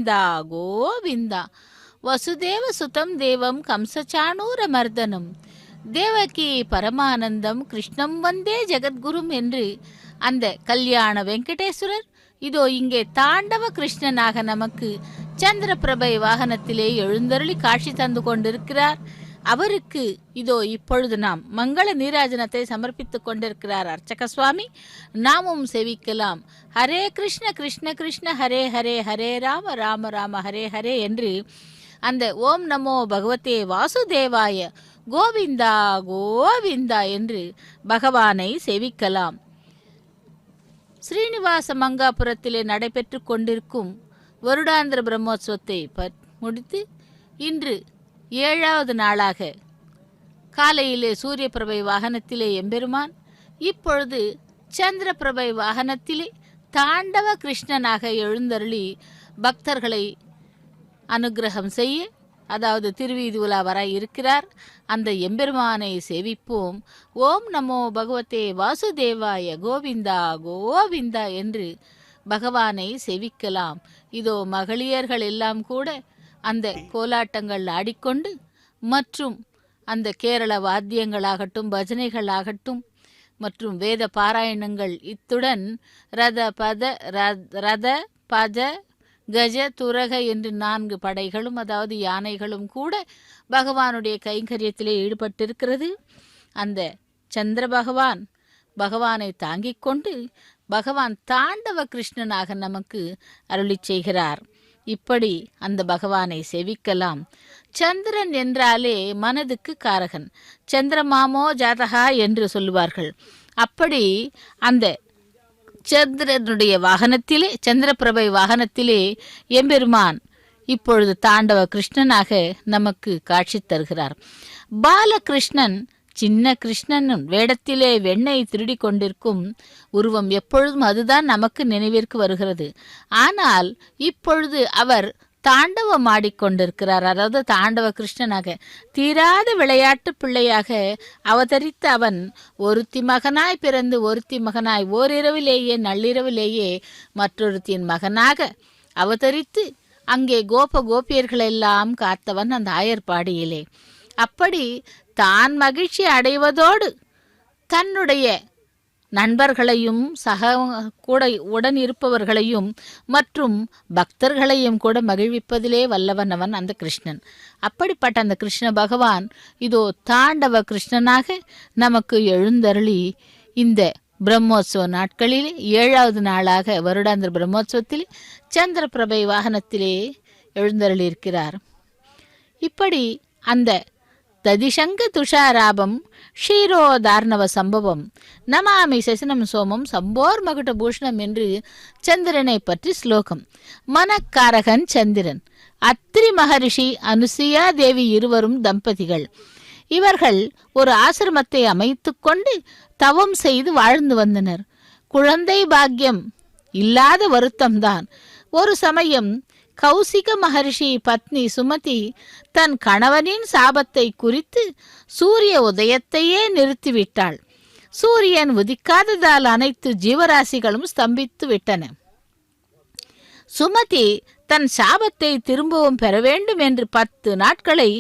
கோவிந்தா கோவிந்தா. வசுதேவ சுதம் தேவம் கம்சச்சாணூர மர்தனம் தேவகி பரமானந்தம் கிருஷ்ணம் வந்தே ஜெகத்குரும் என்று அந்த கல்யாண வெங்கடேஸ்வரர் இதோ இங்கே தாண்டவ கிருஷ்ணனாக நமக்கு சந்திரபிரபை வாகனத்திலே எழுந்தருளி காட்சி தந்து கொண்டிருக்கிறார். அவருக்கு இதோ இப்பொழுது நாம் மங்கள நீராஜனத்தை சமர்ப்பித்துக் கொண்டிருக்கிறார் அர்ச்சக சுவாமி. நாமும் செவிக்கலாம். ஹரே கிருஷ்ண கிருஷ்ண கிருஷ்ண ஹரே ஹரே, ஹரே ராம ராம ராம ஹரே ஹரே என்று அந்த ஓம் நமோ பகவதே வாசுதேவாய கோவிந்தா கோவிந்தா என்று பகவானை செவிக்கலாம். ஸ்ரீனிவாச மங்காபுரத்திலே நடைபெற்று கொண்டிருக்கும் வருடாந்திர பிரம்மோற்சவத்தை முடித்து இன்று 7வது நாளாக காலையிலே சூரிய பிரபை வாகனத்திலே எம்பெருமான், இப்பொழுது சந்திர பிரபை வாகனத்திலே தாண்டவ கிருஷ்ணனாக எழுந்தருளி பக்தர்களை அனுகிரகம் செய்ய, அதாவது திருவீதி உலா வர இருக்கிறார். அந்த எம்பெருமானை சேவிப்போம். ஓம் நமோ பகவதே வாசுதேவாய கோவிந்தா கோவிந்தா என்று பகவானை சேவிக்கலாம். இதோ மகளிர்கள் எல்லாம் கூட அந்த கோலாட்டங்கள் ஆடிக்கொண்டு மற்றும் அந்த கேரள வாத்தியங்களாகட்டும் பஜனைகளாகட்டும் மற்றும் வேத பாராயணங்கள், இத்துடன் ரத பத கஜ துரக என்று 4 படைகளும் அதாவது யானைகளும் கூட பகவானுடைய கைங்கரியத்திலே ஈடுபட்டிருக்கிறது. அந்த சந்திர பகவானை தாங்கிக் கொண்டு பகவான் தாண்டவ கிருஷ்ணனாக நமக்கு அருளி செய்கிறார். இப்படி அந்த பகவானை செவிக்கலாம். சந்திரன் என்றாலே மனதுக்கு காரகன், சந்திரமாமோ ஜாதகா என்று சொல்லுவார்கள். அப்படி அந்த சந்திரனுடைய வாகனத்திலே, சந்திரபிரபை வாகனத்திலே எம்பெருமான் இப்பொழுது தாண்டவ கிருஷ்ணனாக நமக்கு காட்சி தருகிறார். பாலகிருஷ்ணன் சின்ன கிருஷ்ணன் வேடத்திலே வெண்ணெய் திருடி கொண்டிருக்கும் உருவம் எப்பொழுதும் அதுதான் நமக்கு நினைவிற்கு வருகிறது. ஆனால் இப்பொழுது அவர் தாண்டவம் ஆடிக்கொண்டிருக்கிறார். அதாவது தாண்டவ கிருஷ்ணனாக தீராத விளையாட்டு பிள்ளையாக அவதரித்த அவன் ஒருத்தி மகனாய் பிறந்து ஒருத்தி மகனாய் ஓரிரவிலேயே நள்ளிரவிலேயே மற்றொருத்தியின் மகனாக அவதரித்து அங்கே கோபியர்களெல்லாம் காத்தவன் அந்த ஆயர்பாடியிலே. அப்படி தான் மகிழ்ச்சி அடைவதோடு தன்னுடைய நண்பர்களையும் கூட உடன் இருப்பவர்களையும் மற்றும் பக்தர்களையும் கூட மகிழ்விப்பதிலே வல்லவன் அவன் அந்த கிருஷ்ணன். அப்படிப்பட்ட அந்த கிருஷ்ண பகவான் இதோ தாண்டவ கிருஷ்ணனாக நமக்கு எழுந்தருளி இந்த பிரம்மோற்சவ நாட்களிலே 7வது நாளாக வருடாந்திர பிரம்மோற்சவத்தில் சந்திரபிரபை வாகனத்திலே எழுந்தருளியிருக்கிறார். இப்படி அந்த ததிசங்க துஷாராபம் ஷீரோதார்ணவ சம்பவம் நமாமி சசினம் சோமம் சம்போர் மகுட பூஷணம் என்று சந்திரனை பற்றி ஸ்லோகம். மனக்காரகன் சந்திரன். அத்திரி மகரிஷி அனுசுயா தேவி இருவரும் தம்பதிகள். இவர்கள் ஒரு ஆசிரமத்தை அமைத்து கொண்டு தவம் செய்து வாழ்ந்து வந்தனர். குழந்தை பாக்கியம் இல்லாத வருத்தம்தான். ஒரு சமயம் கௌசிக மகரிஷி பத்னி சுமதி தன் கணவனின் சாபத்தை குறித்து சூரிய உதயத்தையே நிறுத்திவிட்டாள். சூரியன் உதிக்காததால் அனைத்து ஜீவராசிகளும் ஸ்தம்பித்து விட்டன. சுமதி தன் சாபத்தை திரும்பவும் பெற வேண்டும் என்று 10 நாட்களை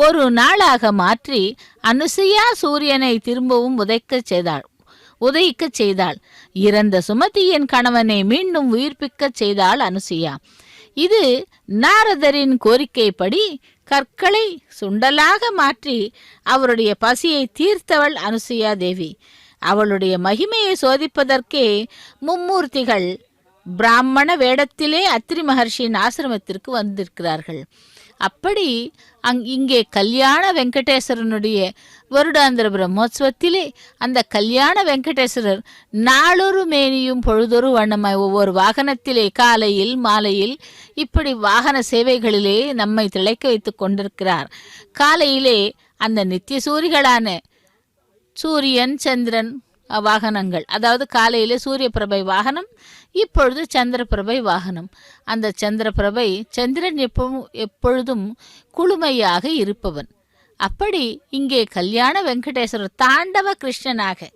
ஒரு நாளாக மாற்றி அனுசுயா சூரியனை திரும்பவும் உதயிக்க செய்தாள். இறந்த சுமதியின் கணவனை மீண்டும் உயிர்ப்பிக்க செய்தாள் அனுசுயா. இது நாரதரின் கோரிக்கைப்படி கற்களை சுண்டலாக மாற்றி அவருடைய பசியை தீர்த்தவள் அனுசுயா தேவி. அவளுடைய மகிமையை சோதிப்பதற்கே மும்மூர்த்திகள் பிராமண வேடத்திலே அத்திரி மகர்ஷியின் ஆசிரமத்திற்கு வந்திருக்கிறார்கள். அப்படி இங்கே கல்யாண வெங்கடேஸ்வரனுடைய வருடாந்திர பிரம்மோற்சவத்திலே அந்த கல்யாண வெங்கடேஸ்வரர் நாளொரு மேனியும் பொழுதொரு வண்ணமாய் ஒவ்வொரு வாகனத்திலே காலையில் மாலையில் இப்படி வாகன சேவைகளிலே நம்மை திளைக்க வைத்து கொண்டிருக்கிறார். காலையிலே அந்த நித்திய சூரிகளான சூரியன் சந்திரன் வாகனங்கள், அதாவது காலையிலே சூரிய பிரபை வாகனம், இப்பொழுது சந்திரபிரபை வாகனம். அந்த சந்திரபிரபை சந்திரன் எப்பொழுதும் குளுமையாக இருப்பவன். அப்படி இங்கே கல்யாண வெங்கடேஸ்வரர் தாண்டவ கிருஷ்ணனாக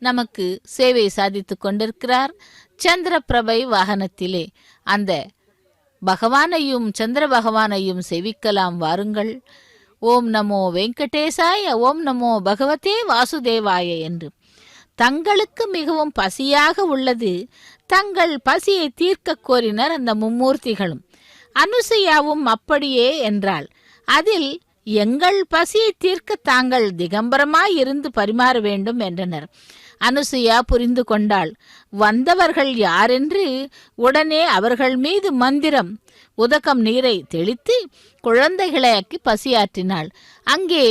நமக்கு சேவை சாதித்து கொண்டிருக்கிறார். சந்திரபிரபை வாகனத்திலே அந்த பகவானையும் சந்திர பகவானையும் சேவிக்கலாம் வாருங்கள். ஓம் நமோ வெங்கடேசாய, ஓம் நமோ பகவதே வாசுதேவாய என்று. தங்களுக்கு மிகவும் பசியாக உள்ளது. தங்கள் பசியை தீர்க்க கோரினர் அந்த மும்மூர்த்திகளும். அனுசையாவும் அப்படியே என்றாள். அதில் எங்கள் பசியை தீர்க்க தாங்கள் திகம்பரமாய் இருந்து பரிமாற வேண்டும் என்றனர். அனுசுயா புரிந்து கொண்டாள். வந்தவர்கள் யாரென்று உடனே அவர்கள் மீது மந்திரம் உதகம் நீரை தெளித்து குழந்தைகளாக்கி பசியாற்றினாள். அங்கே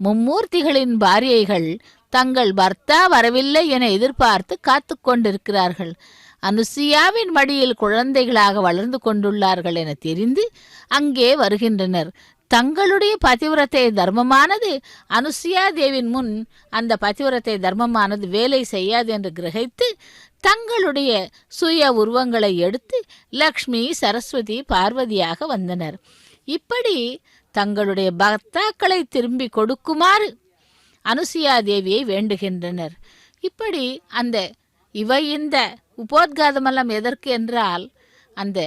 மும்மூர்த்திகளின் பாரியைகள் தங்கள் பர்த்தா வரவில்லை என எதிர்பார்த்து காத்து கொண்டிருக்கிறார்கள். அனுசுயாவின் மடியில் குழந்தைகளாக வளர்ந்து கொண்டுள்ளார்கள் என தெரிந்து அங்கே வருகின்றனர். தங்களுடைய பதிவிரத்தை தர்மமானது அனுசுயா தேவின் முன் அந்த பதிவிரத்தை தர்மமானது வேலை செய்யாது என்று கிரகித்து தங்களுடைய சுய உருவங்களை எடுத்து லக்ஷ்மி, சரஸ்வதி, பார்வதியாக வந்தனர். இப்படி தங்களுடைய பக்தாக்களை திரும்பி கொடுக்குமாறு அனுசுயா தேவியை வேண்டுகின்றனர். இப்படி இந்த உபோத்காதமெல்லாம் எதற்கு என்றால், அந்த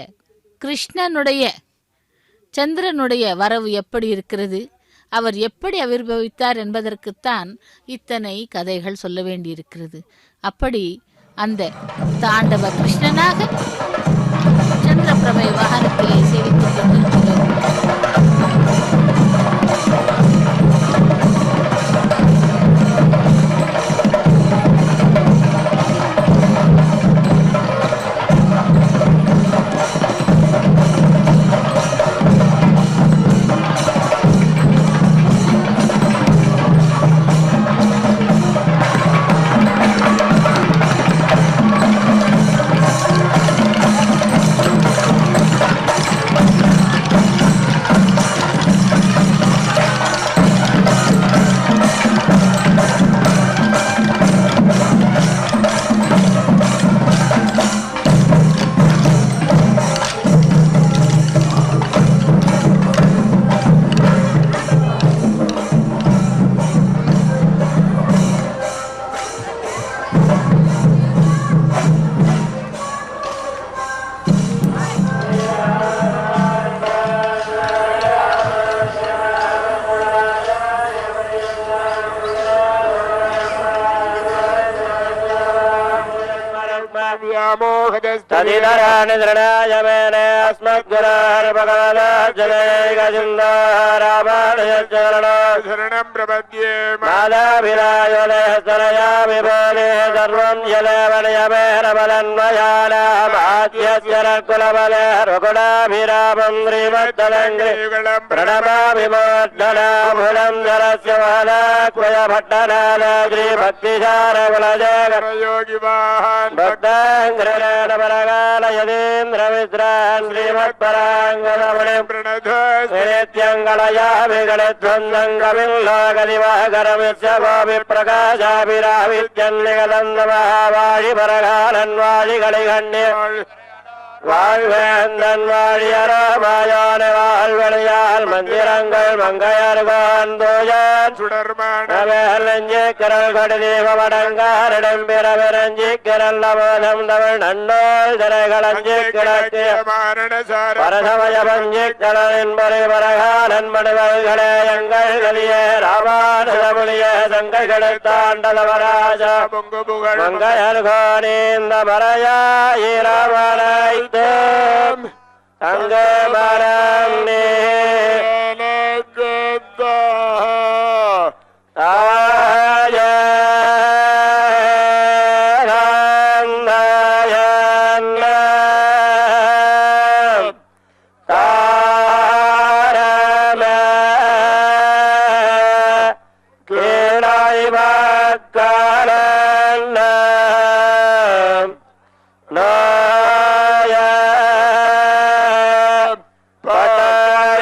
கிருஷ்ணனுடைய சந்திரனுடைய வரவு எப்படி இருக்கிறது, அவர் எப்படி ஆவிர்பவித்தார் என்பதற்குத்தான் இத்தனை கதைகள் சொல்ல வேண்டியிருக்கிறது. அப்படி அந்த தாண்டவ கிருஷ்ணனாக சந்திரபிரபை வாகனத்திலே சேவித்துக் கொண்டிருக்கிறோம். तदितराणि दृढाय मेने अस्मद्गुरार्भगवदाजनैकसिन्धारामाणयचरणं प्रपद्ये मालाभिरायोले सरयामि बोले सर्वं जलवनयमेरबलन्वयानामाद्यश्चरकुलबले रघुणाभिरामं श्रीमद्दलङ्घ्रियुगलं प्रणमामि मोद्धनाभुलं जरस्य महालाक्वयभट्टनालग्री भक्तिसारकुलजगयोगिवाहन् भक्ताङ्घ्रेण परगालयदीन्द्रमित्रान् श्रीमत्पराङ्गणमणिं प्रणध्वनित्यङ्गलयामि गणध्वन्दङ्गमिल्लोकदिवाकरमिस्य गोभिप्रकाशाभिरावित्यन्निगलन्दमहावाळिपरगालन्वाळिगलिगण्ये வாழ்வேந்தன் வாழியராமாயான வாழ்வழியால் மந்திரங்கள் மங்கையர்கோன் தூயன் சுடர்மானவேலஞ்சி கிரல் கொடிதீப வடங்காரிடம் பிறவிரஞ்சி கிரல் நவோதம் தமிழ் நன்னோல் திரைகளஞ்சி கிழக்கிய பரசமய பஞ்சி கடலின் பொறி பரகாலன் மணிவல்களே எங்கள் கலியே ராமானுஜமுனிய சங்கை கிடைத்தாண்டதவராஜா மங்கையர்கோனீந்த மறையாயி ராமனை அங்கே மரண்ணே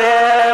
Yeah.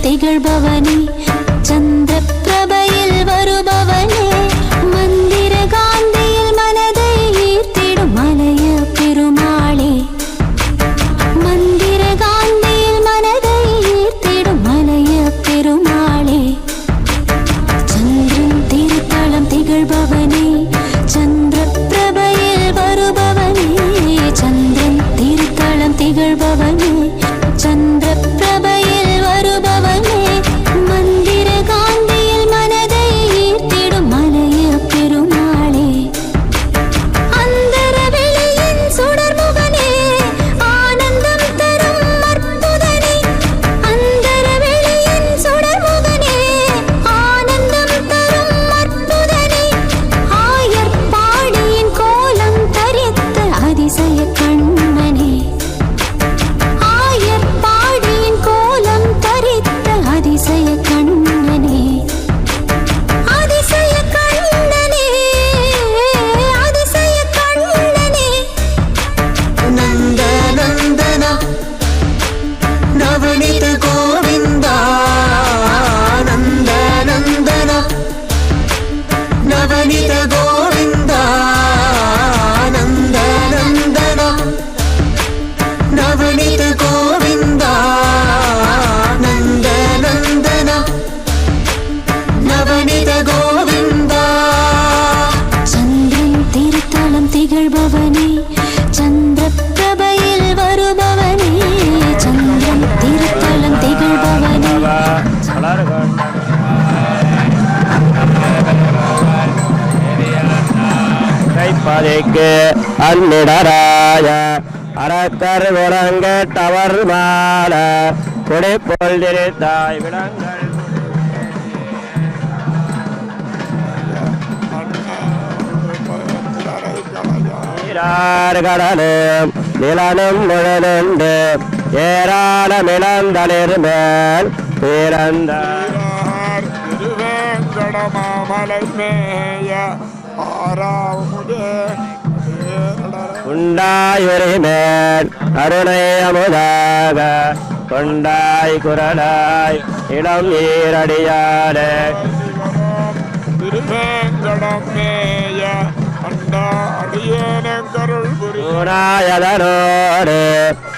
திகழ்பவனே சந்திரபிரபையில் வருபவனே மந்திர காந்தியில் மனதை ஈர்த்திடும் மலைய பெருமாளே மந்திர காந்தியில் மனதை ஈர்த்திடும் மலைய பெருமாளே சந்திரன் திருத்தலம் திகழ்பவனே சந்திரபிரபையில் வருபவனே சந்திரன் திருத்தலம் திகழ்பவனே சந்திரபிரபையில் வருபவனே மந்திர காந்தியில் மனதை ஈர்த்திடும் மலைய பெருமாளே அந்தர வெளியின் சுடர்முகனே ஆனந்தம் தரும் அற்புதனே அந்தர வெளியின் சுடர்முகனே ஆனந்தம் தரும் அற்புதனே ஆயர்பாடியின் கோலம் தரித்த அதிசய கண்ணனே ஆயர்பாடியின் கோலம் தரித்த அதிசய கண்ணனே அதிசய கண்ணனே அதிசய கண்ணனே நந்த நந்தன நவனித கோவிந்தா நந்த நந்தன நவனித கோவிந்தா நந்த நந்தன நவனித கோவிந்தா நந்த நந்தன நவனித கோவிந்தா சந்திரன் திருத்தலம் திகழ்பவனே சந்திரபிரபையில் வருபவனே சந்திரன் திருத்தலம் திகழ்பவனே கைப்பதைக்கு அன்னிடராய அரக்கர் உறங்கட்டவர் மால கொடை பொழுதிருத்தாய் விலங்கள் கடலும் நிலனும் முழலுண்டு ஏராளமிழந்தளிர் மேல் பிறந்த திருவேங்கட திருவேங்கடமாமலை மேய ஆறாமுதே உண்டாயுரி மேல் அருணை அமுதாக கொண்டாய் குரலாய் இளம் ஈரடியாலே திருவேங்கடம் மேய அண்டா அடியேனங்கருள் புரி உணாயதனோடு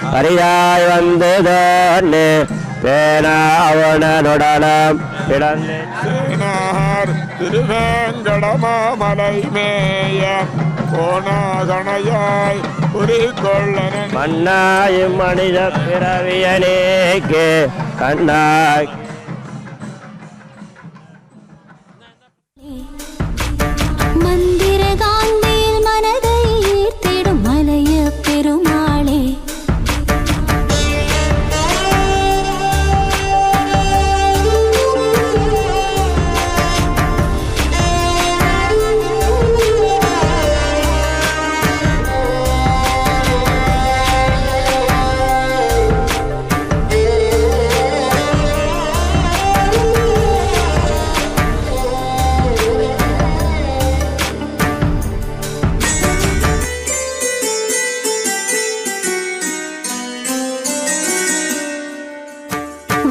பரியாய் வந்து தோன்னு பேனாவனுடலம் இழந்து சேனார் திருவேங்கடமாமலை மேய கோணாகணையாய் குறிக்கொள்ளன மன்னாயும் மனித பிறவியனேக்கு கண்ணாய் மந்திர காந்தியில் மனதை ஈர்த்திடும் மலைய பெருமாளே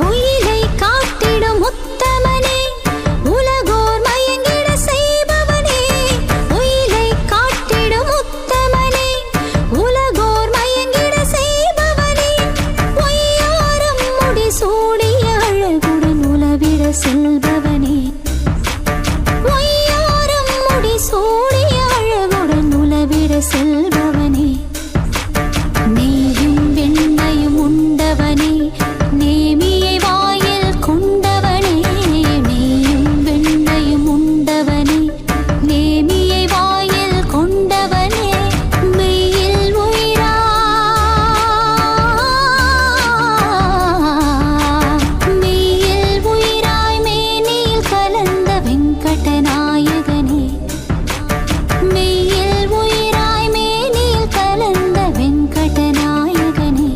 உயிரை காத்திடும் உத்தமனே உலகோர் மயங்கிட செய்பவனே உயிரை காத்திடும் உத்தமனே உலகோர் மயங்கிட செய்பவனே பொய்யாரம் முடி சூடிய அழகுடன் உலவிட செல்பவனே பொய்யாரம் முடி சூடிய அழகுடன் உலவிட செல்பவனே நெய்யும் வெண்ணையும் உண்டவனே நேமியை வாயில் கொண்டவனே நெய்யும் வெண்ணையும் உண்டவனே நேமியை வாயில் கொண்டவனே மெய்யில் உயிரா மெய்யில் உயிராய் மேனில் கலந்த வெங்கடநாயகனே மெய்யில் உயிராய் மேனில் கலந்த வெங்கடநாயகனே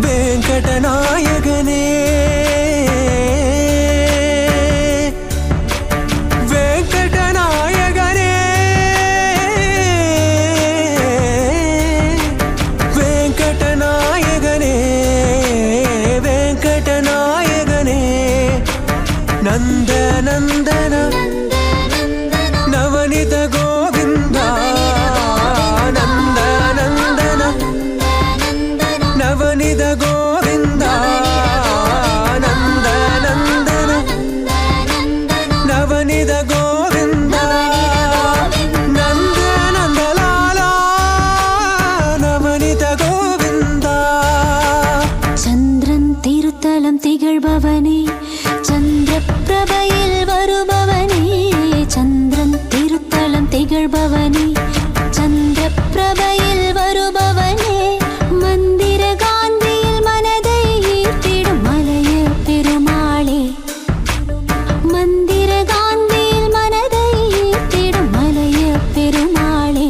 வெங்கடநாயகனே வெங்கடநாயகனே வெங்கடநாயகனே வெங்கடநாயகனே நந்த நந்தன நவனித கோவிந்த நந்த நந்தன நவனித கோவிந்த நந்த நந்தன நவனித கோவிந்த நந்த நந்தலாலா நவனித கோவிந்த சந்திரன் திருத்தலம் திகழ்பவனே சந்திர பிரபையில் வருபவனே சந்திரன் திருத்தலம் திகழ்பவனே சந்திர பிரபையில் வருபவனே மந்திர காந்தியில் மனதை ஈர்த்திடும் மலைய பெருமாளே மந்திர காந்தியில் மனதை ஈர்த்திடும் மலைய பெருமாளே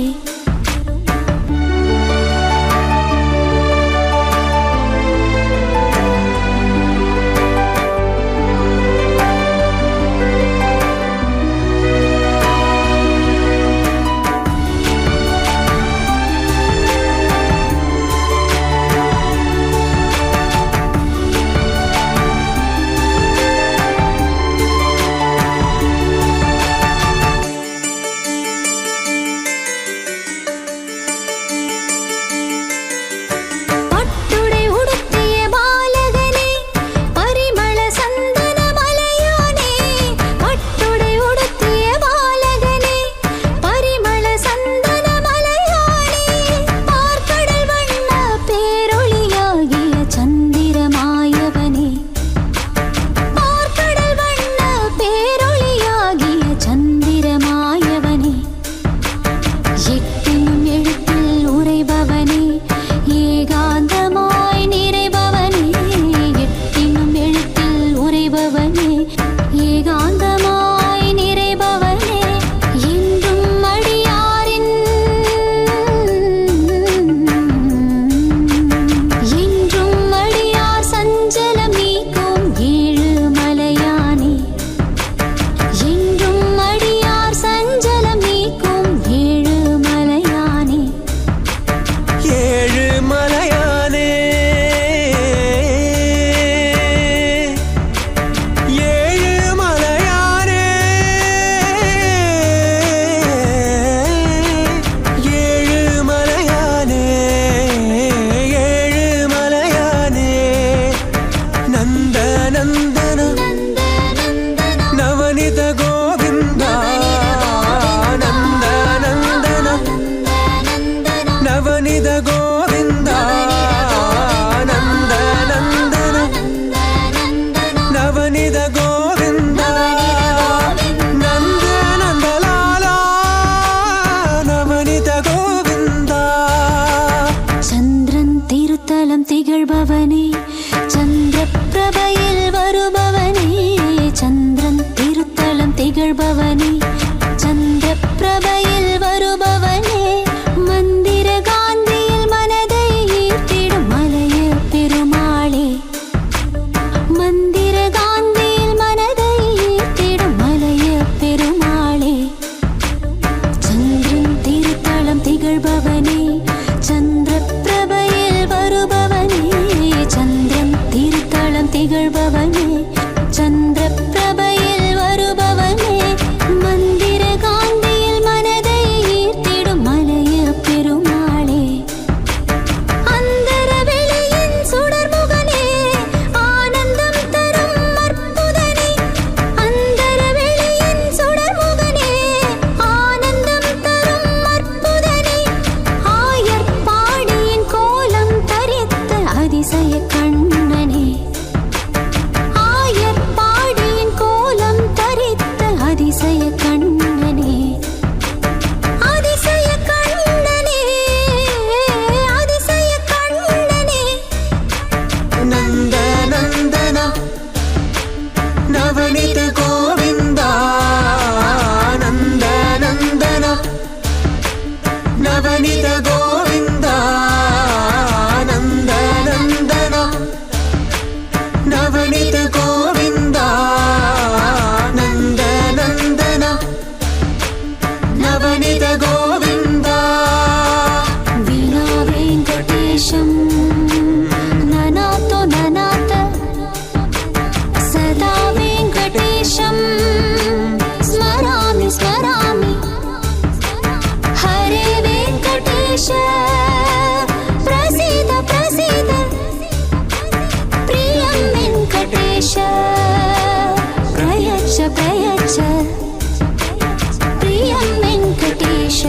प्रविश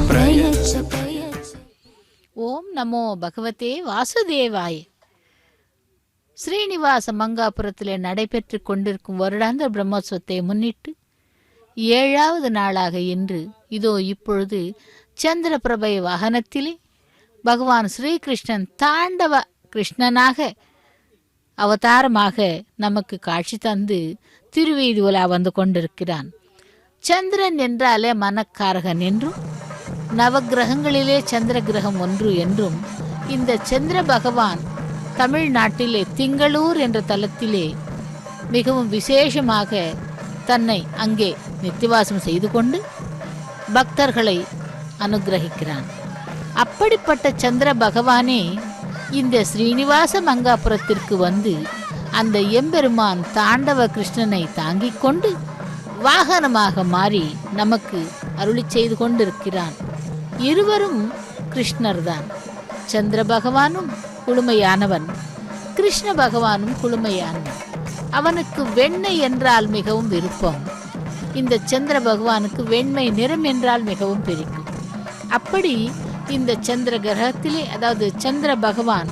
प्रयच्छ प्रयच्छ ஓம் நமோ பகவதே வாசுதேவாய. ஸ்ரீனிவாச மங்காபுரத்திலே நடைபெற்று கொண்டிருக்கும் வருடாந்திர பிரம்மோற்சவத்தை முன்னிட்டு 7வது நாளாக இன்று இதோ இப்பொழுது சந்திரபிரபை வாகனத்திலே பகவான் ஸ்ரீகிருஷ்ணன் தாண்டவ கிருஷ்ணனாக அவதாரமாக நமக்கு காட்சி தந்து திருவீதி உலா வந்து கொண்டிருக்கிறான். சந்திரன் என்றாலே மனக்காரகன் என்றும் நவகிரகங்களிலே சந்திர கிரகம் ஒன்று என்றும் இந்த சந்திர பகவான் தமிழ்நாட்டிலே திங்களூர் என்ற தலத்திலே மிகவும் விசேஷமாக தன்னை அங்கே நித்திவாசம் செய்து கொண்டு பக்தர்களை அனுகிரகிக்கிறான். அப்படிப்பட்ட சந்திர பகவானே இந்த ஸ்ரீனிவாச மங்காபுரத்திற்கு வந்து அந்த எம்பெருமான் தாண்டவ கிருஷ்ணனை தாங்கிக் கொண்டு வாகனமாக மாறி நமக்கு அருளி செய்து கொண்டிருக்கிறான். இருவரும் கிருஷ்ணர்தான். சந்திர பகவானும் குளுமையானவன், கிருஷ்ண பகவானும் குளுமையானவன். அவனுக்கு வெண்ணெய் என்றால் மிகவும் விருப்பம். இந்த சந்திர பகவானுக்கு வெண்மை நிறம் என்றால் மிகவும் பிடிக்கும். அப்படி இந்த சந்திர கிரகத்திலே, அதாவது சந்திர பகவான்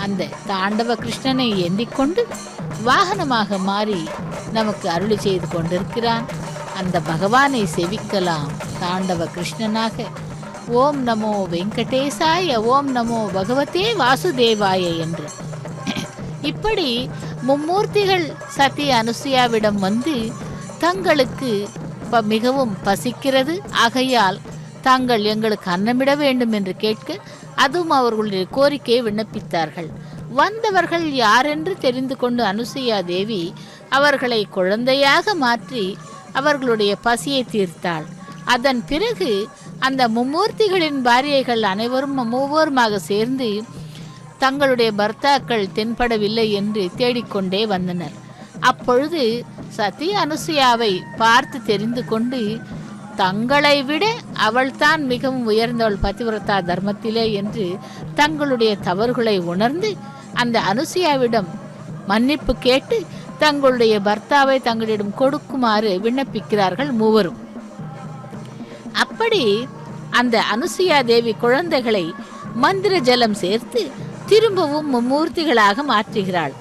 அந்த தாண்டவ கிருஷ்ணனை ஏந்திக்கொண்டு வாகனமாக மாறி நமக்கு அருளி செய்து கொண்டிருக்கிறான். அந்த பகவானை செவிக்கலாம் தாண்டவ கிருஷ்ணனாக. ஓம் நமோ வெங்கடேசாய, ஓம் நமோ பகவதே வாசுதேவாய என்று. இப்படி மும்மூர்த்திகள் சதி அனுசுயாவிடம் வந்து தங்களுக்கு மிகவும் பசிக்கிறது, ஆகையால் தாங்கள் எங்களுக்கு அன்னமிட வேண்டும் என்று கேட்க, அதுவும் அவர்களுடைய கோரிக்கையை விண்ணப்பித்தார்கள். வந்தவர்கள் யாரென்று தெரிந்து கொண்டு அனுசுயா தேவி அவர்களை குழந்தையாக மாற்றி அவர்களுடைய பசியை தீர்த்தாள். அதன் பிறகு அந்த மும்மூர்த்திகளின் பாரியைகள் அனைவரும் மூவருமாக சேர்ந்து தங்களுடைய பர்த்தாக்கள் தென்படவில்லை என்று தேடிக்கொண்டே வந்தனர். அப்பொழுது சதி அனுசுயாவை பார்த்து தெரிந்து கொண்டு தங்களை விட அவள்தான் மிகவும் உயர்ந்தவள் பதிவிரதா தர்மத்திலே என்று தங்களுடைய தவறுகளை உணர்ந்து அந்த அனுசுயாவிடம் மன்னிப்பு கேட்டு தங்களுடைய பர்த்தாவை தங்களிடம் கொடுக்குமாறு விண்ணப்பிக்கிறார்கள் மூவரும். அப்படி அந்த அனுசுயா தேவி குழந்தைகளை மந்திர ஜலம் சேர்த்து திரும்பவும் மும்மூர்த்திகளாக மாற்றுகிறாள்.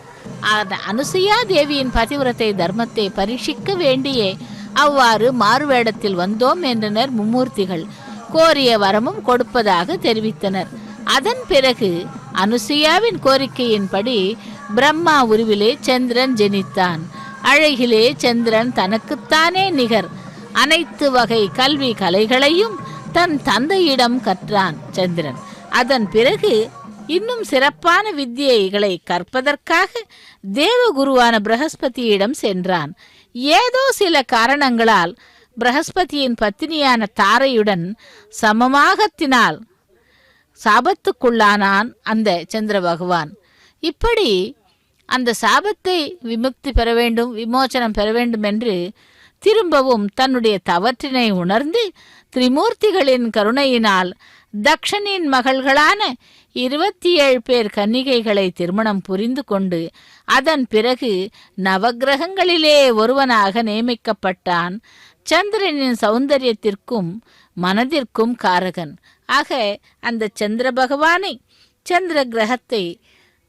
அந்த அனுசுயா தேவியின் பதிவிரத்தை தர்மத்தை பரீட்சிக்க வேண்டியே அவ்வாறு மாறுவேடத்தில் வந்தோம் என்றனர் மும்மூர்த்திகள். கோரிய வரமும் கொடுப்பதாக தெரிவித்தனர். அதன் பிறகு அனுசுயாவின் கோரிக்கையின்படி பிரம்மா உருவிலே சந்திரன் ஜெனித்தான். அழகிலே சந்திரன் தனக்குத்தானே நிகர். அனைத்து வகை கல்வி கலைகளையும் தன் தந்தையிடம் கற்றான் சந்திரன். அதன் பிறகு இன்னும் சிறப்பான வித்தியைகளை கற்பதற்காக தேவகுருவான பிரகஸ்பதியிடம் சென்றான். ஏதோ சில காரணங்களால் பிரகஸ்பதியின் பத்தினியான தாரையுடன் சமமாகத்தினால் சாபத்துக்குள்ளானான் அந்த சந்திர பகவான். இப்படி அந்த சாபத்தை விமுக்தி பெற வேண்டும், விமோசனம் பெற வேண்டும் என்று திரும்பவும் தன்னுடைய தவற்றினை உணர்ந்து திரிமூர்த்திகளின் கருணையினால் தக்ஷனின் மகள்களான 27 பேர் கன்னிகைகளை திருமணம் புரிந்து கொண்டு அதன் பிறகு நவகிரகங்களிலே ஒருவனாக நியமிக்கப்பட்டான். சந்திரனின் சௌந்தரியத்திற்கும் மனதிற்கும் காரகன். ஆக அந்த சந்திர பகவானை, சந்திர கிரகத்தை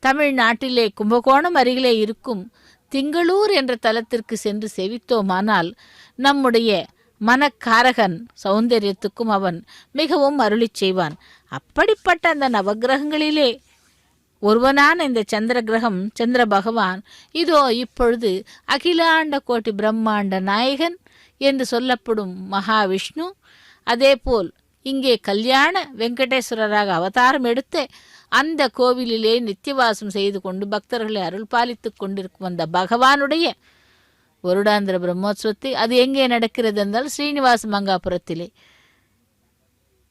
தமிழ்நாட்டிலே கும்பகோணம் அருகிலே இருக்கும் திங்களூர் என்ற தலத்திற்கு சென்று செவித்தோமானால் நம்முடைய மனக்காரகன் சௌந்தரியத்துக்கும் அவன் மிகவும் அருளி செய்வான். அப்படிப்பட்ட அந்த நவகிரகங்களிலே ஒருவனான இந்த சந்திர கிரகம் சந்திர பகவான் இதோ இப்பொழுது அகிலாண்ட கோட்டி பிரம்மாண்ட நாயகன் என்று சொல்லப்படும் மகாவிஷ்ணு, அதேபோல் இங்கே கல்யாண வெங்கடேஸ்வரராக அவதாரம் எடுத்து அந்த கோவிலிலே நித்தியவாசம் செய்து கொண்டு பக்தர்களை அருள் பாலித்து கொண்டிருக்கும் அந்த பகவானுடைய வருடாந்திர பிரம்மோற்சவத்தை அது எங்கே நடக்கிறது என்றால் ஸ்ரீனிவாச மங்காபுரத்திலே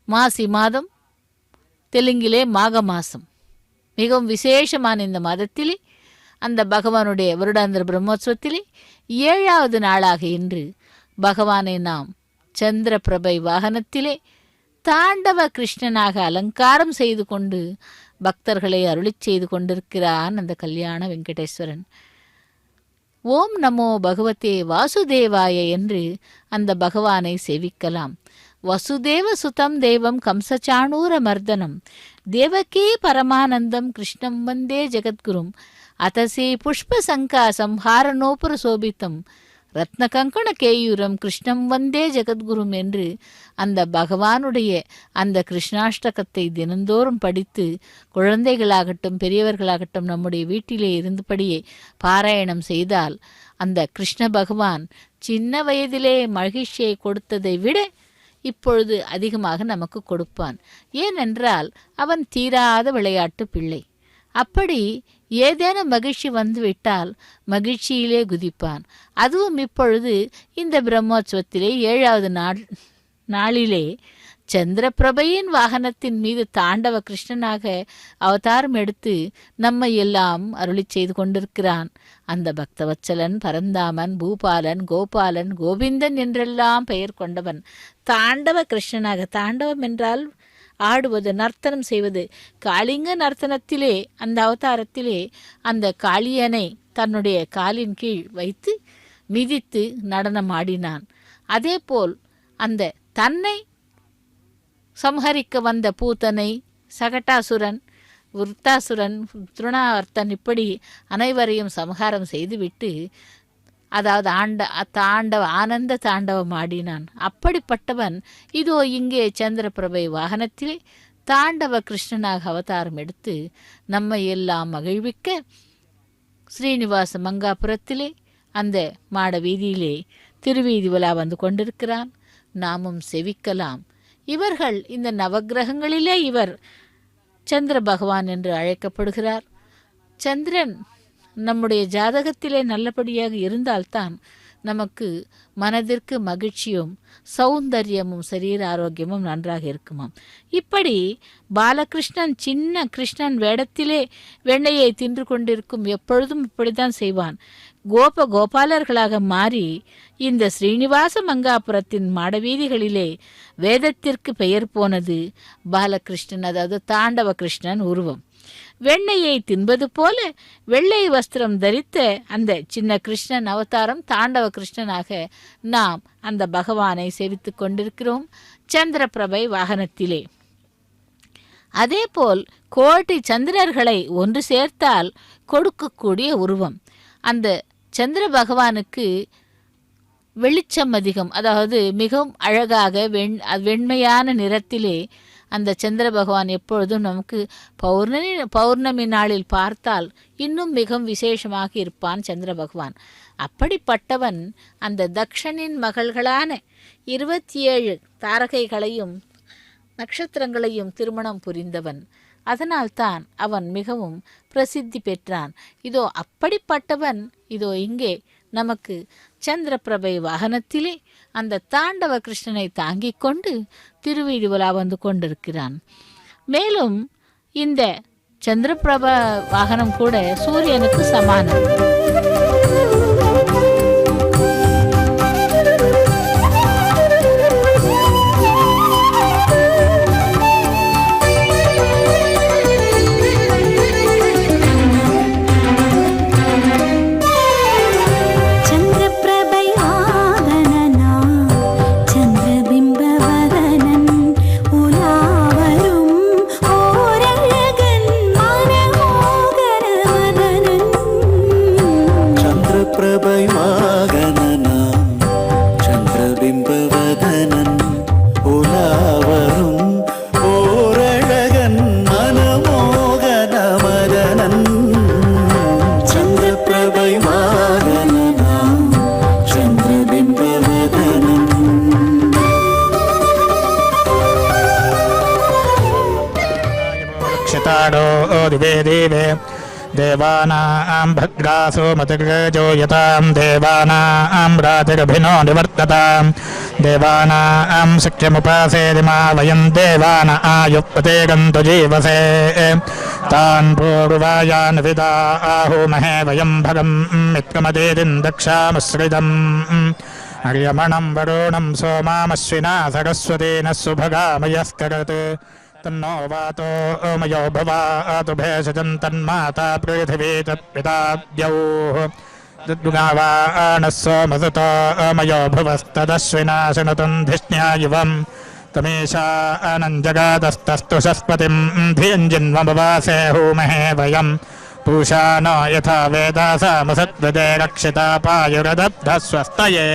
மாசி மாதம், தெலுங்கிலே மாக மாசம், மிகவும் விசேஷமான இந்த மாதத்திலே அந்த பகவானுடைய வருடாந்திர பிரம்மோற்சவத்திலே 7வது நாளாக இன்று பகவானை நாம் சந்திர பிரபை வாகனத்திலே தாண்டவ கிருஷ்ணனாக அலங்காரம் செய்து கொண்டு பக்தர்களை அருளி செய்து கொண்டிருக்கிறான் அந்த கல்யாண வெங்கடேஸ்வரன். ஓம் நமோ பகவதே வாசுதேவாய என்று அந்த பகவானை சேவிக்கலாம். வசுதேவ சுதம் தேவம் கம்சச்சாணூர மர்தனம் தேவகீ பரமானந்தம் கிருஷ்ணம் வந்தே ஜெகத்குரும் அதசி புஷ்ப சங்கா சம்ஹாரணோபுர சோபித்தம் ரத்ன கங்கண கேயூரம் கிருஷ்ணம் வந்தே ஜெகத்குரும் என்று அந்த பகவானுடைய அந்த கிருஷ்ணாஷ்டகத்தை தினந்தோறும் படித்து குழந்தைகளாகட்டும் பெரியவர்களாகட்டும் நம்முடைய வீட்டிலே இருந்தபடியே பாராயணம் செய்தால் அந்த கிருஷ்ண பகவான் சின்ன வயதிலே மகிழ்ச்சியை கொடுத்ததை விட இப்பொழுது அதிகமாக நமக்கு கொடுப்பான். ஏனென்றால் அவன் தீராத விளையாட்டு பிள்ளை. அப்படி ஏதேனும் மகிழ்ச்சி வந்துவிட்டால் மகிழ்ச்சியிலே குதிப்பான். அதுவும் இப்பொழுது இந்த பிரம்மோற்சவத்திலே 7வது நாளிலே சந்திரபிரபையின் வாகனத்தின் மீது தாண்டவ கிருஷ்ணனாக அவதாரம் எடுத்து நம்மை எல்லாம் அருளி செய்து கொண்டிருக்கிறான். அந்த பக்தவத்சலன், பரந்தாமன், பூபாலன், கோபாலன், கோவிந்தன் என்றெல்லாம் பெயர் கொண்டவன் தாண்டவ கிருஷ்ணனாக. தாண்டவம் என்றால் ஆடுவது, நர்த்தனம் செய்வது. காளிங்க நர்த்தனத்திலே அந்த அவதாரத்திலே அந்த காளியனை தன்னுடைய காலின் கீழ் வைத்து மிதித்து நடனம் ஆடினான். அதேபோல் அந்த தன்னை சம்ஹரிக்க வந்த பூத்தனை, சகட்டாசுரன், விருத்தாசுரன், திருணாவர்த்தன் இப்படி அனைவரையும் சம்ஹாரம் செய்துவிட்டு அதாவது ஆனந்த தாண்டவம் ஆடினான். அப்படிப்பட்டவன் இதோ இங்கே சந்திரபிரபை வாகனத்திலே தாண்டவ கிருஷ்ணனாக அவதாரம் எடுத்து நம்மை எல்லாம் மகிழ்விக்க ஸ்ரீனிவாச மங்காபுரத்திலே அந்த மாட வீதியிலே திருவீதி விழா வந்து கொண்டிருக்கிறான். நாமும் செவிக்கலாம். இவர்கள் இந்த நவக்கிரகங்களிலே இவர் சந்திர பகவான் என்று அழைக்கப்படுகிறார். சந்திரன் நம்முடைய ஜாதகத்திலே நல்லபடியாக இருந்தால்தான் நமக்கு மனதிற்கு மகிழ்ச்சியும் சௌந்தரியமும் சரீர ஆரோக்கியமும் நன்றாக இருக்குமாம். இப்படி பாலகிருஷ்ணன் சின்ன கிருஷ்ணன் வேடத்திலே வெண்ணையை தின்று கொண்டிருக்கும் எப்பொழுதும் இப்படித்தான் செய்வான். கோபாலர்களாக மாறி இந்த ஸ்ரீனிவாச மங்காபுரத்தின் மாடவீதிகளிலே வேதத்திற்கு பெயர் போனது பாலகிருஷ்ணன், அதாவது தாண்டவ கிருஷ்ணன் உருவம். வெண்ணையை தின்பது போல வெள்ளை வஸ்திரம் தரித்த அந்த சின்ன கிருஷ்ணன் அவதாரம் தாண்டவ கிருஷ்ணனாக நாம் அந்த பகவானை சேவித்து கொண்டிருக்கிறோம் சந்திரபிரபை வாகனத்திலே. அதேபோல் கோடி சந்திரர்களை ஒன்று சேர்த்தால் கொடுக்கக்கூடிய உருவம். அந்த சந்திர பகவானுக்கு வெளிச்சம் அதிகம், அதாவது மிகவும் அழகாக வெண்மையான நிறத்திலே அந்த சந்திர பகவான் எப்பொழுதும் நமக்கு பௌர்ணமி நாளில் பார்த்தால் இன்னும் மிகவும் விசேஷமாக இருப்பான் சந்திர பகவான். அப்படிப்பட்டவன் அந்த தக்ஷனின் மகள்களான 27 தாரகைகளையும் நட்சத்திரங்களையும் திருமணம் புரிந்தவன். அதனால்தான் அவன் மிகவும் பிரசித்தி பெற்றான். இதோ அப்படிப்பட்டவன் இதோ இங்கே நமக்கு சந்திரபிரபை வாகனத்திலே அந்த தாண்டவ கிருஷ்ணனை தாங்கிக் கொண்டு திருவீதி உலா வந்து கொண்டிருக்கிறான். மேலும் இந்த சந்திரபிரப வாகனம் கூட சூரியனுக்கு சமானம். देवानां भद्रासो मतिर्गजो यतां देवानां रातिरभिनो निवर्ततां देवानां शक्यमुपासेदिमा वयं देवान आयुक्पते गन्तु जीवसे तान् पूर्वायान् विदा आहुमहे वयं भगं मित्रमदेदिं दक्षामश्रिदम् अर्यमणं वरुणं सोमामश्विना सरस्वतेन सुभगामयस्करत् तन्नो वातो मयो भवातु भेषजं तन्माता पृथिवी तत्पिताद्यौः तद्गुणावानः सोमसुतो मयो भुवस्तदश्विना शृणुतं धिष्ण्यायुवं तमीशानञ्जगातस्तस्तु शस्पतिं धियञ्जिन्वमवासे होमहे वयं पूषा न यथा वेदासामसद्वदे रक्षिता पायुरदब्धस्वस्तये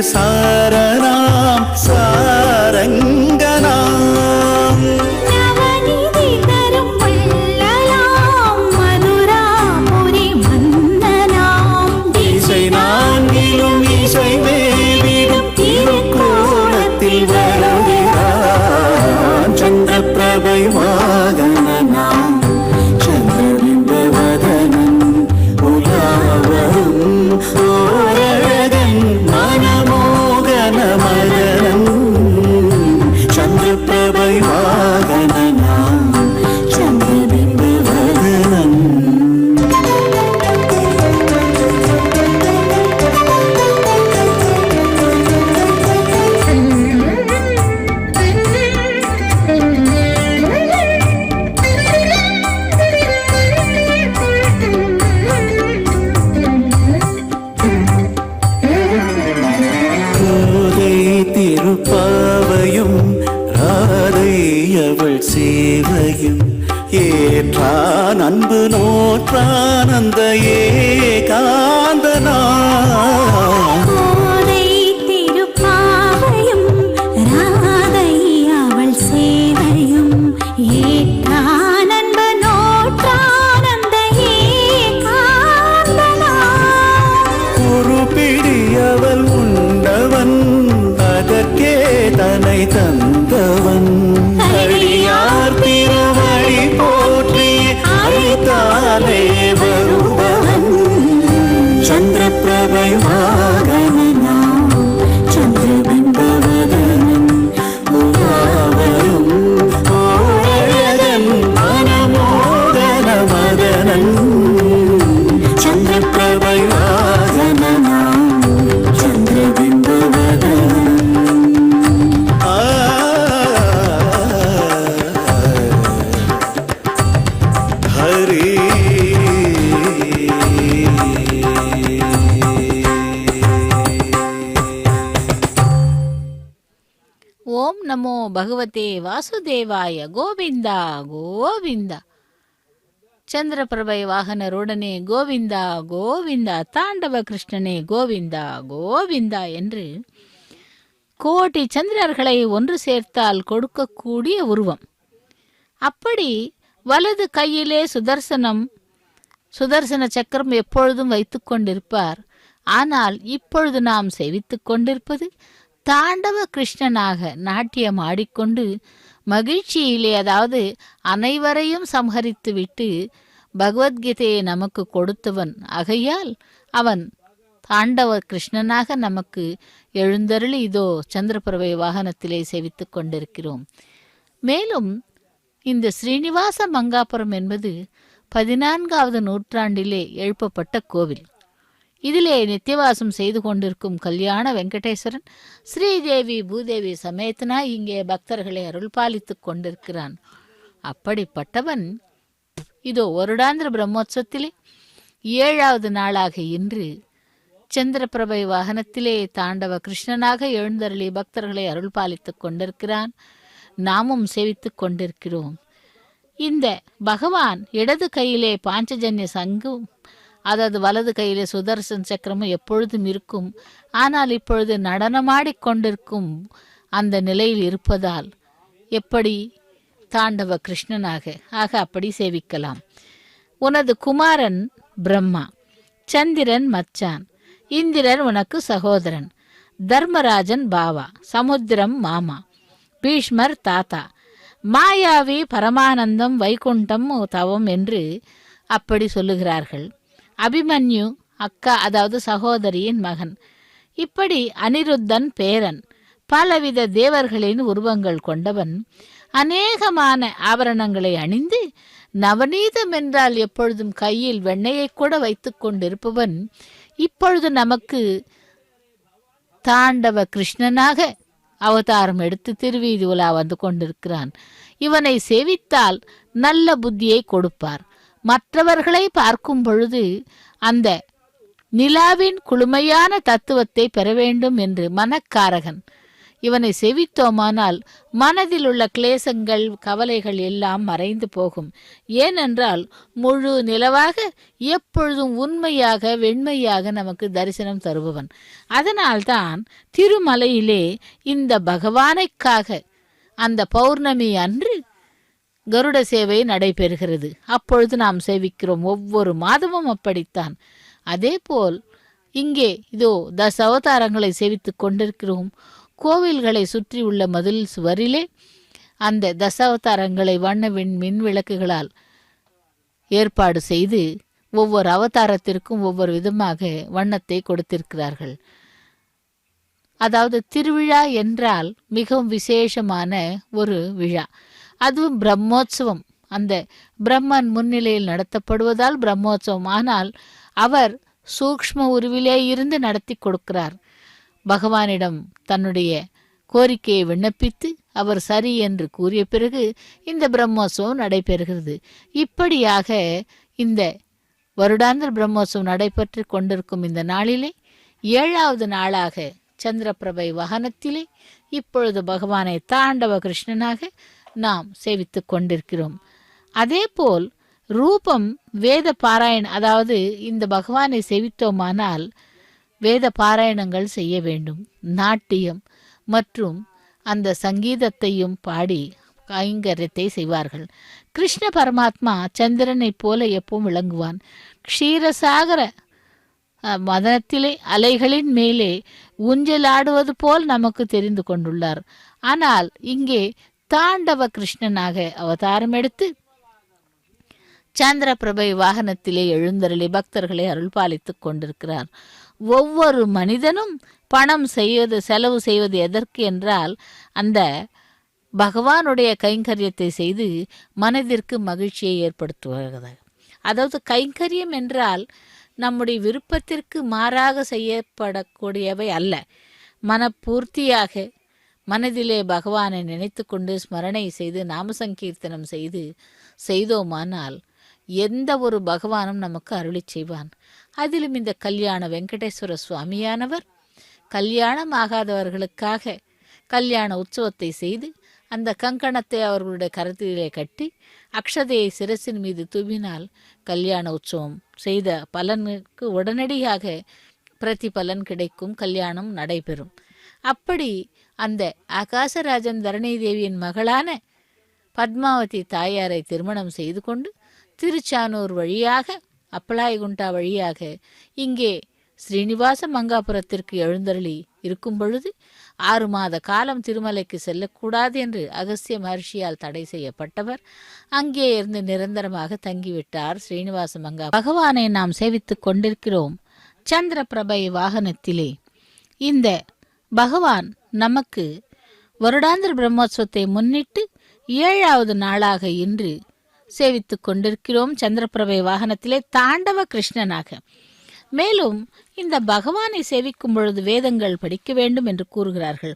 सारनां सारंगनां नवनिधि तरुं वल्ललां मधुरापुरी वन्दनां இசை நான்கிலும் இசை மேவிடும் திருக்கோலத்தில் வருகிறான் சந்திரபிரபை வாகனனாம் சந்திரபிம்ப வதனன் உலாவரும் ஓரழகன் மனமோகன மதனம் சந்திரபிரபை வாகனனாம் சந்திரபிம்ப வதனன் கோதை திருப்பாவையும் ராதை அவள் சேவையும் ஏற்றான் அன்பு நோற்றான் அந்த ஏகாந்தனா கோதை திருப்பாவையும் ராதை அவள் சேவையும் ஏற்றான் அன்பு நோற்றான் அந்த ஏகாந்தனா ஒரு பிடி அவள் உண்டவன் அதற்கே தன்னை தந்தவன் அடியார் திருவடி போற்றி அழைத்தாலே வருபவன் சந்திரபிரபை ஓம் நமோ பகவதே வாசுதேவாய. கோவிந்தா கோவிந்தா. சந்திரபிரபை வாகனருடனே கோவிந்தா கோவிந்தா, தாண்டவ கிருஷ்ணனே கோவிந்தா கோவிந்தா என்று கோடி சந்திரர்களை ஒன்று சேர்த்தால் கொடுக்கக்கூடிய உருவம். அப்படி வலது கையிலே சுதர்சன சக்கரம் எப்பொழுதும் வைத்து கொண்டிருப்பார். ஆனால் இப்பொழுது நாம் சேவித்து கொண்டிருப்பது தாண்டவ கிருஷ்ணனாக நாட்டியம் ஆடிக்கொண்டு மகிழ்ச்சியிலே, அதாவது அனைவரையும் சம்ஹரித்து விட்டு பகவத்கீதையை நமக்கு கொடுத்தவன் ஆகையால் அவன் தாண்டவ கிருஷ்ணனாக நமக்கு எழுந்தருளி இதோ சந்திரபிரபை வாகனத்திலே சேவித்து கொண்டிருக்கிறோம். மேலும் இந்த ஸ்ரீனிவாச மங்காபுரம் என்பது 14வது நூற்றாண்டிலே எழுப்பப்பட்ட கோவில். இதிலே நித்தியவாசம் செய்து கொண்டிருக்கும் கல்யாண வெங்கடேஸ்வரன் ஸ்ரீதேவி பூதேவி சமேதனாய் இங்கே பக்தர்களை அருள் பாலித்து கொண்டிருக்கிறான். அப்படிப்பட்டவன் இதோ வருடாந்திர பிரம்மோற்சவத்திலே 7வது நாளாக இன்று சந்திரபிரபை வாகனத்திலே தாண்டவ கிருஷ்ணனாக எழுந்தருளி பக்தர்களை அருள் பாலித்து கொண்டிருக்கிறான். நாமும் சேவித்து கொண்டிருக்கிறோம். இந்த பகவான் இடது கையிலே பாஞ்சஜன்ய சங்கும், அதாவது வலது கையிலே சுதர்சன் சக்கரமும் எப்பொழுதும் இருக்கும். ஆனால் இப்பொழுது நடனமாடிக்கொண்டிருக்கும் அந்த நிலையில் இருப்பதால் எப்படி தாண்டவ கிருஷ்ணனாக அப்படி சேவிக்கலாம். உனது குமாரன் பிரம்மா, சந்திரன் மச்சான், இந்திரன் உனக்கு சகோதரன், தர்மராஜன் பாவா, சமுத்திரம் மாமா, பீஷ்மர் தாத்தா, மாயாவி பரமானந்தம் வைகுண்டம் தவம் என்று அப்படி சொல்லுகிறார்கள். அபிமன்யு அக்கா, அதாவது சகோதரியின் மகன். இப்படி அனிருத்தன் பேரன், பலவித தேவர்களின் உருவங்கள் கொண்டவன், அநேகமான ஆபரணங்களை அணிந்து நவநீதம் என்றால் எப்பொழுதும் கையில் வெண்ணையை கூட வைத்து கொண்டிருப்பவன் இப்பொழுது நமக்கு தாண்டவ கிருஷ்ணனாக அவதாரம் எடுத்து திருவீதி உலா வந்து கொண்டிருக்கிறான். இவனை சேவித்தால் நல்ல புத்தியை கொடுப்பார். மற்றவர்களை பார்க்கும் பொழுது அந்த நிலாவின் குளுமையான தத்துவத்தை பெற வேண்டும் என்று மனக்காரகன். இவனை செவித்தோமானால் மனதில் உள்ள கிளேசங்கள் கவலைகள் எல்லாம் மறைந்து போகும். ஏனென்றால் முழு நிலவாக எப்பொழுதும் உண்மையாக வெண்மையாக நமக்கு தரிசனம் தருபவன். அதனால்தான் திருமலையிலே இந்த பகவானுக்காக அந்த பௌர்ணமி அன்று கருட சேவை நடைபெறுகிறது. அப்பொழுது நாம் சேவிக்கிறோம். ஒவ்வொரு மாதமும் அப்படித்தான். அதேபோல் இங்கே இதோ அவதாரங்களை சேவித்து கொண்டிருக்கிறோம். கோவில்களை சுற்றி உள்ள மதில் சுவரிலே அந்த அவதாரங்களை வண்ண மின் விளக்குகளால் ஏற்பாடு செய்து ஒவ்வொரு அவதாரத்திற்கும் ஒவ்வொரு விதமாக வண்ணத்தை கொடுத்திருக்கிறார்கள். அதாவது திருவிழா என்றால் மிகவும் விசேஷமான ஒரு விழா. அதுவும் பிரம்மோற்சவம். அந்த பிரம்மன் முன்னிலையில் நடத்தப்படுவதால் பிரம்மோற்சவம். ஆனால் அவர் சூக்ஷ்ம உருவிலே இருந்து நடத்தி கொடுக்கிறார். பகவானிடம் தன்னுடைய கோரிக்கையை விண்ணப்பித்து அவர் சரி என்று கூறிய பிறகு இந்த பிரம்மோற்சவம் நடைபெறுகிறது. இப்படியாக இந்த வருடாந்திர பிரம்மோற்சவம் நடைபெற்று கொண்டிருக்கும் இந்த நாளிலே 7வது நாளாக சந்திரபிரபை வாகனத்திலே இப்பொழுது பகவானை தாண்டவ கிருஷ்ணனாக நாம் சேவித்து கொண்டிருக்கிறோம். அதேபோல் ரூபம் வேத பாராயணம், அதாவது இந்த பகவானை சேவித்தோமானால் வேத பாராயணங்கள் செய்ய வேண்டும். நாட்டியம் மற்றும் அந்த சங்கீதத்தையும் பாடி கைங்கரியத்தை செய்வார்கள். கிருஷ்ண பரமாத்மா சந்திரனைப் போல எப்பவும் விளங்குவான். க்ஷீரசாகர மதனத்திலே அலைகளின் மேலே ஊஞ்சலாடுவது போல் நமக்கு தெரிந்து கொண்டுள்ளார். ஆனால் இங்கே தாண்டவ கிருஷ்ணனாக அவதாரம் எடுத்து சந்திரபிரபை வாகனத்திலே எழுந்தருளி பக்தர்களை அருள் பாலித்துக் கொண்டிருக்கிறார். ஒவ்வொரு மனிதனும் பணம் செலவு செய்வது எதற்கு என்றால் அந்த பகவானுடைய கைங்கரியத்தை செய்து மனதிற்கு மகிழ்ச்சியை ஏற்படுத்துவது. அதாவது கைங்கரியம் என்றால் நம்முடைய விருப்பத்திற்கு மாறாக செய்யப்படக்கூடியவை அல்ல. மனப்பூர்த்தியாக மனதிலே பகவானை நினைத்து கொண்டு ஸ்மரணை செய்து நாம சங்கீர்த்தனம் செய்தோமானால் எந்த ஒரு பகவானும் நமக்கு அருளி செய்வான். அதிலும் இந்த கல்யாண வெங்கடேஸ்வர சுவாமியானவர் கல்யாணம் ஆகாதவர்களுக்காக கல்யாண உற்சவத்தை செய்து அந்த கங்கணத்தை அவர்களுடைய கருத்திலே கட்டி அக்ஷதையை சிரசின் மீது தூவினால் கல்யாண உற்சவம் செய்த பலனுக்கு உடனடியாக பிரதிபலன் கிடைக்கும், கல்யாணம் நடைபெறும். அப்படி அந்த ஆகாசராஜன் தரணி தேவியின் மகளான பத்மாவதி தாயாரை திருமணம் செய்து கொண்டு திருச்சானூர் வழியாக அப்பலாய்குண்டா வழியாக இங்கே ஸ்ரீனிவாச மங்காபுரத்திற்கு எழுந்தருளி இருக்கும் பொழுது 6 மாத காலம் திருமலைக்கு செல்லக்கூடாது என்று அகஸ்திய மகர்ஷியால் தடை செய்யப்பட்டவர் அங்கே இருந்து நிரந்தரமாக தங்கிவிட்டார் ஸ்ரீனிவாச மங்கா. பகவானை நாம் சேவித்துக் கொண்டிருக்கிறோம் சந்திர பிரபை வாகனத்திலே. இந்த பகவான் நமக்கு வருடாந்திர பிரம்மோற்சவத்தை முன்னிட்டு 7வது நாளாக இன்று சேவித்துக் கொண்டிருக்கிறோம் சந்திரபிரபை வாகனத்திலே தாண்டவ கிருஷ்ணனாக. மேலும் இந்த பகவானை சேவிக்கும் பொழுது வேதங்கள் படிக்க வேண்டும் என்று கூறுகிறார்கள்.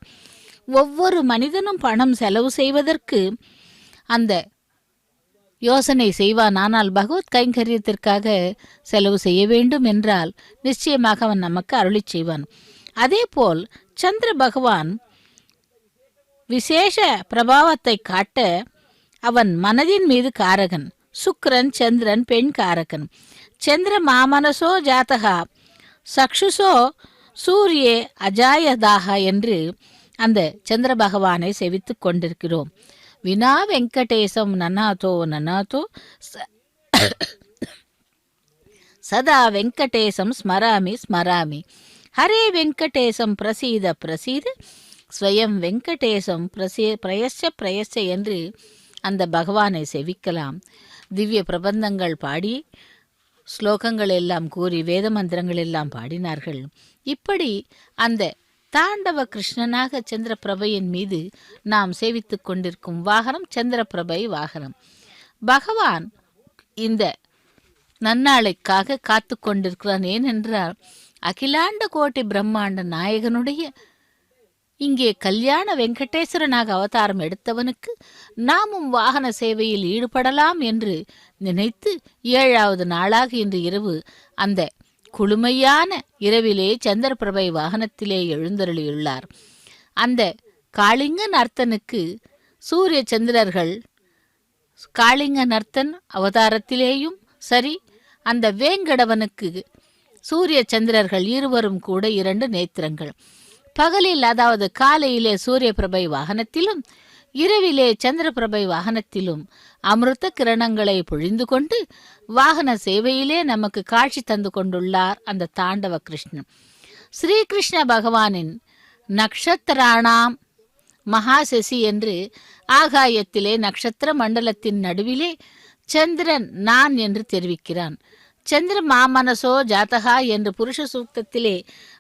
ஒவ்வொரு மனிதனும் பணம் செலவு செய்வதற்கு அந்த யோசனை செய்வான். ஆனால் பகவத் கைங்கரியத்திற்காக செலவு செய்ய வேண்டும் என்றால் நிச்சயமாக அவன் நமக்கு அருளி செய்வான். அதேபோல் சந்திர பகவான் விசேஷ பிரபாவத்தை காட்ட அவன் மனதின் மீது காரகன். சுக்கிரன் சந்திரன் பெண் காரகன். சந்திர மாமனசோ ஜாதகா சக்ஷுசோ சூரியே அஜாயதாக என்று அந்த சந்திர பகவானை செவித்துக் கொண்டிருக்கிறோம். வினா வெங்கடேசம் நனாதோ நனாதோ சதா வெங்கடேசம் ஸ்மராமி ஸ்மராமி. ஹரே வெங்கடேசம் பிரசீத பிரசீத ஸ்வயம் வெங்கடேசம் பிரயச்ச பிரயச்ச என்று அந்த பகவானை செவிக்கலாம். திவ்ய பிரபந்தங்கள் பாடி ஸ்லோகங்கள் எல்லாம் கூறி வேத மந்திரங்கள் எல்லாம் பாடினார்கள். இப்படி அந்த தாண்டவ கிருஷ்ணனாக சந்திரபிரபையின் மீது நாம் சேவித்துக் கொண்டிருக்கும் வாகனம் சந்திரபிரபை வாகனம். பகவான் இந்த நன்னாளைக்காக காத்து கொண்டிருக்கிறான். ஏனென்றால் அகிலாண்ட கோட்டி பிரம்மாண்ட நாயகனுடைய இங்கே கல்யாண வெங்கடேஸ்வரனாக அவதாரம் எடுத்தவனுக்கு நாமும் வாகன சேவையில் ஈடுபடலாம் என்று நினைத்து 7வது நாளாக இன்று இரவு அந்த குளுமையான இரவிலே சந்திரபிரபை வாகனத்திலே எழுந்தருளியுள்ளார். அந்த காளிங்க நர்த்தனுக்கு சூரிய சந்திரர்கள் காளிங்க நர்த்தன் அவதாரத்திலேயும் சரி, அந்த வேங்கடவனுக்கு சூரிய சந்திரர்கள் இருவரும் கூட 2 நேத்திரங்கள். பகலில் அதாவது காலையிலே சூரிய பிரபை வாகனத்திலும் இரவிலே சந்திரபிரபை வாகனத்திலும் அமிர்த கிரணங்களை பொழிந்து கொண்டு வாகன சேவையிலே நமக்கு காட்சி தந்து கொண்டுள்ளார் அந்த தாண்டவ கிருஷ்ணன். ஸ்ரீகிருஷ்ண பகவானின் நக்ஷத்திராணாம் மகாசசி என்று ஆகாயத்திலே நட்சத்திர மண்டலத்தின் நடுவிலே சந்திரன் நான் என்று தெரிவிக்கிறான். சந்திர மாமனசோ ஜாதகா என்று புருஷ சூக்தத்திலே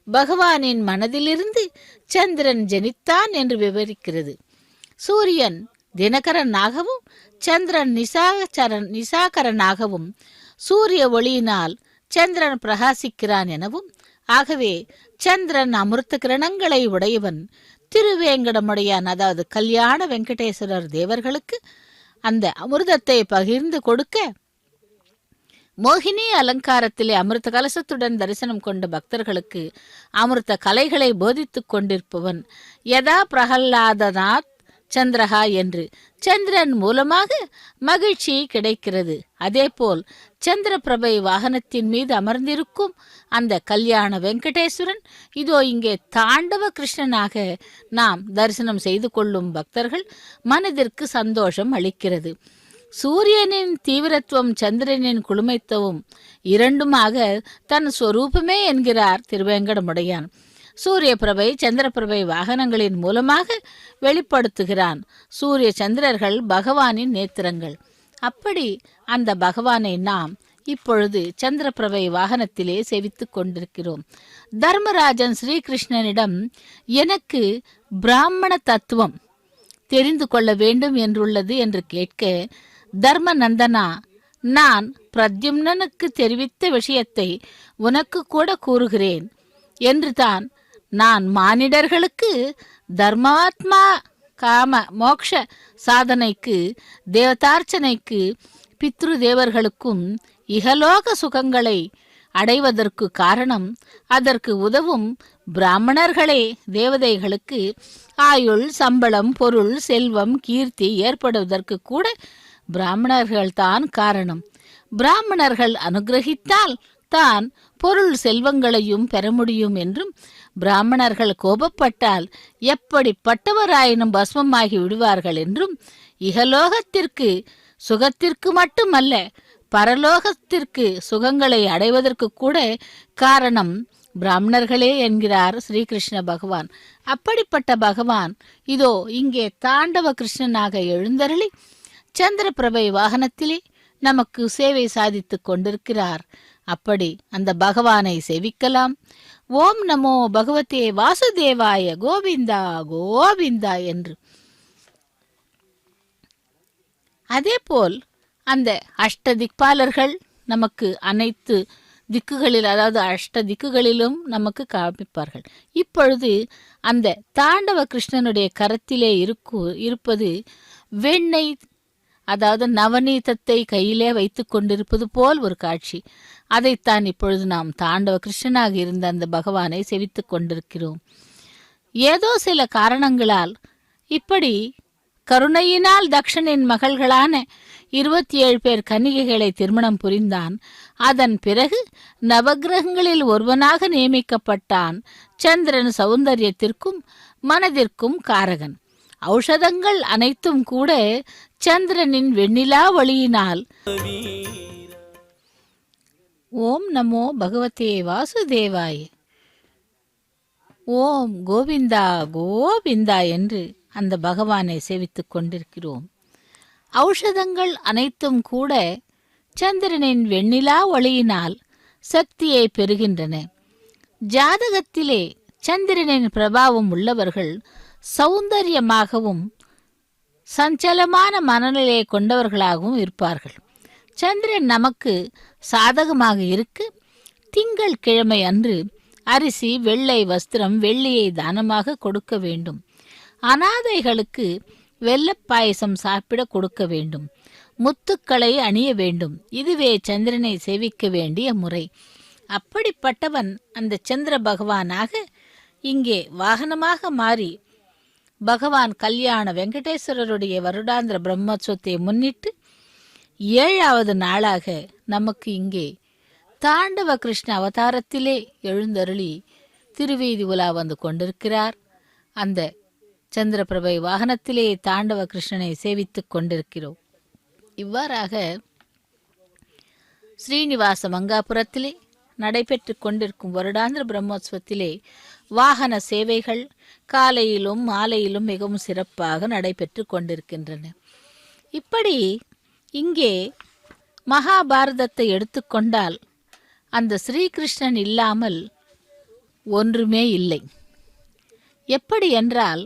பகவானின் மனதிலிருந்து சந்திரன் ஜனித்தான் என்று விவரிக்கிறது. சூரியன் தினகரனாகவும் சந்திரன் நிசாகரனாகவும் சூரிய ஒளியினால் சந்திரன் பிரகாசிக்கிறான் எனவும், ஆகவே சந்திரன் அமிர்த கிரணங்களை உடையவன். திருவேங்கடமுடையான் அதாவது கல்யாண வெங்கடேஸ்வரர் தேவர்களுக்கு அந்த அமிர்தத்தை பகிர்ந்து கொடுக்க மோகினி அலங்காரத்திலே அமிர்த கலசத்துடன் தரிசனம் கொண்ட பக்தர்களுக்கு அமிர்த கலைகளை போதித்துக் கொண்டிருப்பவன் யதா பிரகல்லாதநாத் சந்திரஹா என்று சந்திரன் மூலமாக மகிழ்ச்சி கிடைக்கிறது. அதேபோல் சந்திரபிரபை வாகனத்தின் மீது அமர்ந்திருக்கும் அந்த கல்யாண வெங்கடேஸ்வரன் இதோ இங்கே தாண்டவ கிருஷ்ணனாக நாம் தரிசனம் செய்து கொள்ளும் பக்தர்கள் மனதிற்கு சந்தோஷம் அளிக்கிறது. சூரியனின் தீவிரத்துவம் சந்திரனின் குளுமைத்துவம் இரண்டுமாக தன் ஸ்வரூபமே என்கிறார் திருவேங்கடமுடையான். சூரிய பிரபை சந்திரபிரபை வாகனங்களின் மூலமாக வெளிப்படுத்துகிறான். சூரிய சந்திரர்கள் பகவானின் நேத்திரங்கள். அப்படி அந்த பகவானை நாம் இப்பொழுது சந்திரபிரபை வாகனத்திலே சேவித்துக் கொண்டிருக்கிறோம். தர்மராஜன் ஸ்ரீகிருஷ்ணனிடம் எனக்கு பிராமண தத்துவம் தெரிந்து கொள்ள வேண்டும் என்றுள்ளது என்று கேட்க, தர்மநந்தனா, நான் பிரத்யும்னனுக்கு தெரிவித்த விஷயத்தை உனக்கு கூட கூறுகிறேன் என்று தான் நான் மானிடர்களுக்கு தர்மாத்மா காம மோக்ஷ சாதனைக்கு தேவதார்ச்சனைக்கு பித்ரு தேவர்களுக்கும் இகலோக சுகங்களை அடைவதற்கு காரணம் அதற்கு உதவும் பிராமணர்களே தேவதைகளுக்கு ஆயுள், சம்பளம், பொருள், செல்வம், கீர்த்தி ஏற்படுவதற்கு கூட பிராமணர்கள்தான் காரணம். பிராமணர்கள் அனுகிரகித்தால் தான் பொருள் செல்வங்களையும் பெற முடியும் என்றும், பிராமணர்கள் கோபப்பட்டால் எப்படிப்பட்டவராயினும் பஸ்மமாகி விடுவார்கள் என்றும், இகலோகத்திற்கு சுகத்திற்கு மட்டுமல்ல பரலோகத்திற்கு சுகங்களை அடைவதற்கு கூட காரணம் பிராமணர்களே என்கிறார் ஸ்ரீகிருஷ்ண பகவான். அப்படிப்பட்ட பகவான் இதோ இங்கே தாண்டவ கிருஷ்ணனாக எழுந்தருளி சந்திரபிரபை வாகனத்திலே நமக்கு சேவை சாதித்துக் கொண்டிருக்கிறார். அப்படி அந்த பகவானை சேவிக்கலாம். ஓம் நமோ பகவதே வாசுதேவாய கோவிந்தா கோவிந்தா என்று. அதேபோல் அந்த அஷ்ட திக்பாலர்கள் நமக்கு அனைத்து திக்குகளில், அதாவது அஷ்ட திக்குகளிலும் நமக்கு காமிப்பார்கள். இப்பொழுது அந்த தாண்டவ கிருஷ்ணனுடைய கரத்திலே இருப்பது வெண்ணெய், அதாவது நவநீதத்தை கையிலே வைத்து கொண்டிருப்பது போல் ஒரு காட்சி. அதைத்தான் இப்பொழுது நாம் தாண்டவ கிருஷ்ணனாக இருந்த அந்த பகவானை செவித்து கொண்டிருக்கிறோம். ஏதோ சில காரணங்களால் இப்படி கருணையினால் தக்ஷனின் மகள்களான 27 பேர் கன்னிகைகளை திருமணம் புரிந்தான். அதன் பிறகு நவகிரகங்களில் ஒருவனாக நியமிக்கப்பட்டான். சந்திரன் சௌந்தரியத்திற்கும் மனதிற்கும் காரகன். ஔஷதங்கள் அனைத்தும் கூட சந்திரனின் வெண்ணிலா ஒளியினால். ஓம் நமோ பகவதே வாசுதேவாய. ஓம் கோவிந்தா கோவிந்தா என்று அந்த பகவானை சேவித்துக் கொண்டிருக்கிறோம். ஔஷதங்கள் அனைத்தும் கூட சந்திரனின் வெண்ணிலா ஒளியினால் சக்தியை பெறுகின்றன. ஜாதகத்திலே சந்திரனின் பிரபாவம் உள்ளவர்கள் சௌந்தரியமாகவும் சஞ்சலமான மனநிலையை கொண்டவர்களாகவும் இருப்பார்கள். சந்திரன் நமக்கு சாதகமாக இருக்கு. திங்கள் கிழமை அன்று அரிசி, வெள்ளை வஸ்திரம், வெள்ளியை தானமாக கொடுக்க வேண்டும். அனாதைகளுக்கு வெள்ளப்பாயசம் சாப்பிட கொடுக்க வேண்டும். முத்துக்களை அணிய வேண்டும். இதுவே சந்திரனை சேவிக்க வேண்டிய முறை. அப்படிப்பட்டவன் அந்த சந்திர பகவானாக இங்கே வாகனமாக மாறி பகவான் கல்யாண வெங்கடேஸ்வரருடைய வருடாந்திர பிரம்மோற்சவத்தை முன்னிட்டு 7வது நாளாக நமக்கு இங்கே தாண்டவ கிருஷ்ண அவதாரத்திலே எழுந்தருளி திருவீதி உலா வந்து கொண்டிருக்கிறார். அந்த சந்திரபிரபை வாகனத்திலே தாண்டவ கிருஷ்ணனை சேவித்துக் கொண்டிருக்கிறோம். இவ்வாறாக ஸ்ரீனிவாச மங்காபுரத்திலே நடைபெற்று கொண்டிருக்கும் வருடாந்திர பிரம்மோற்சவத்திலே வாகன சேவைகள் காலையிலும் மாலையிலும் மிகவும் சிறப்பாக நடைபெற்று கொண்டிருக்கின்றன. இப்படி இங்கே மகாபாரதத்தை எடுத்துக்கொண்டால் அந்த ஸ்ரீகிருஷ்ணன் இல்லாமல் ஒன்றுமே இல்லை. எப்படி என்றால்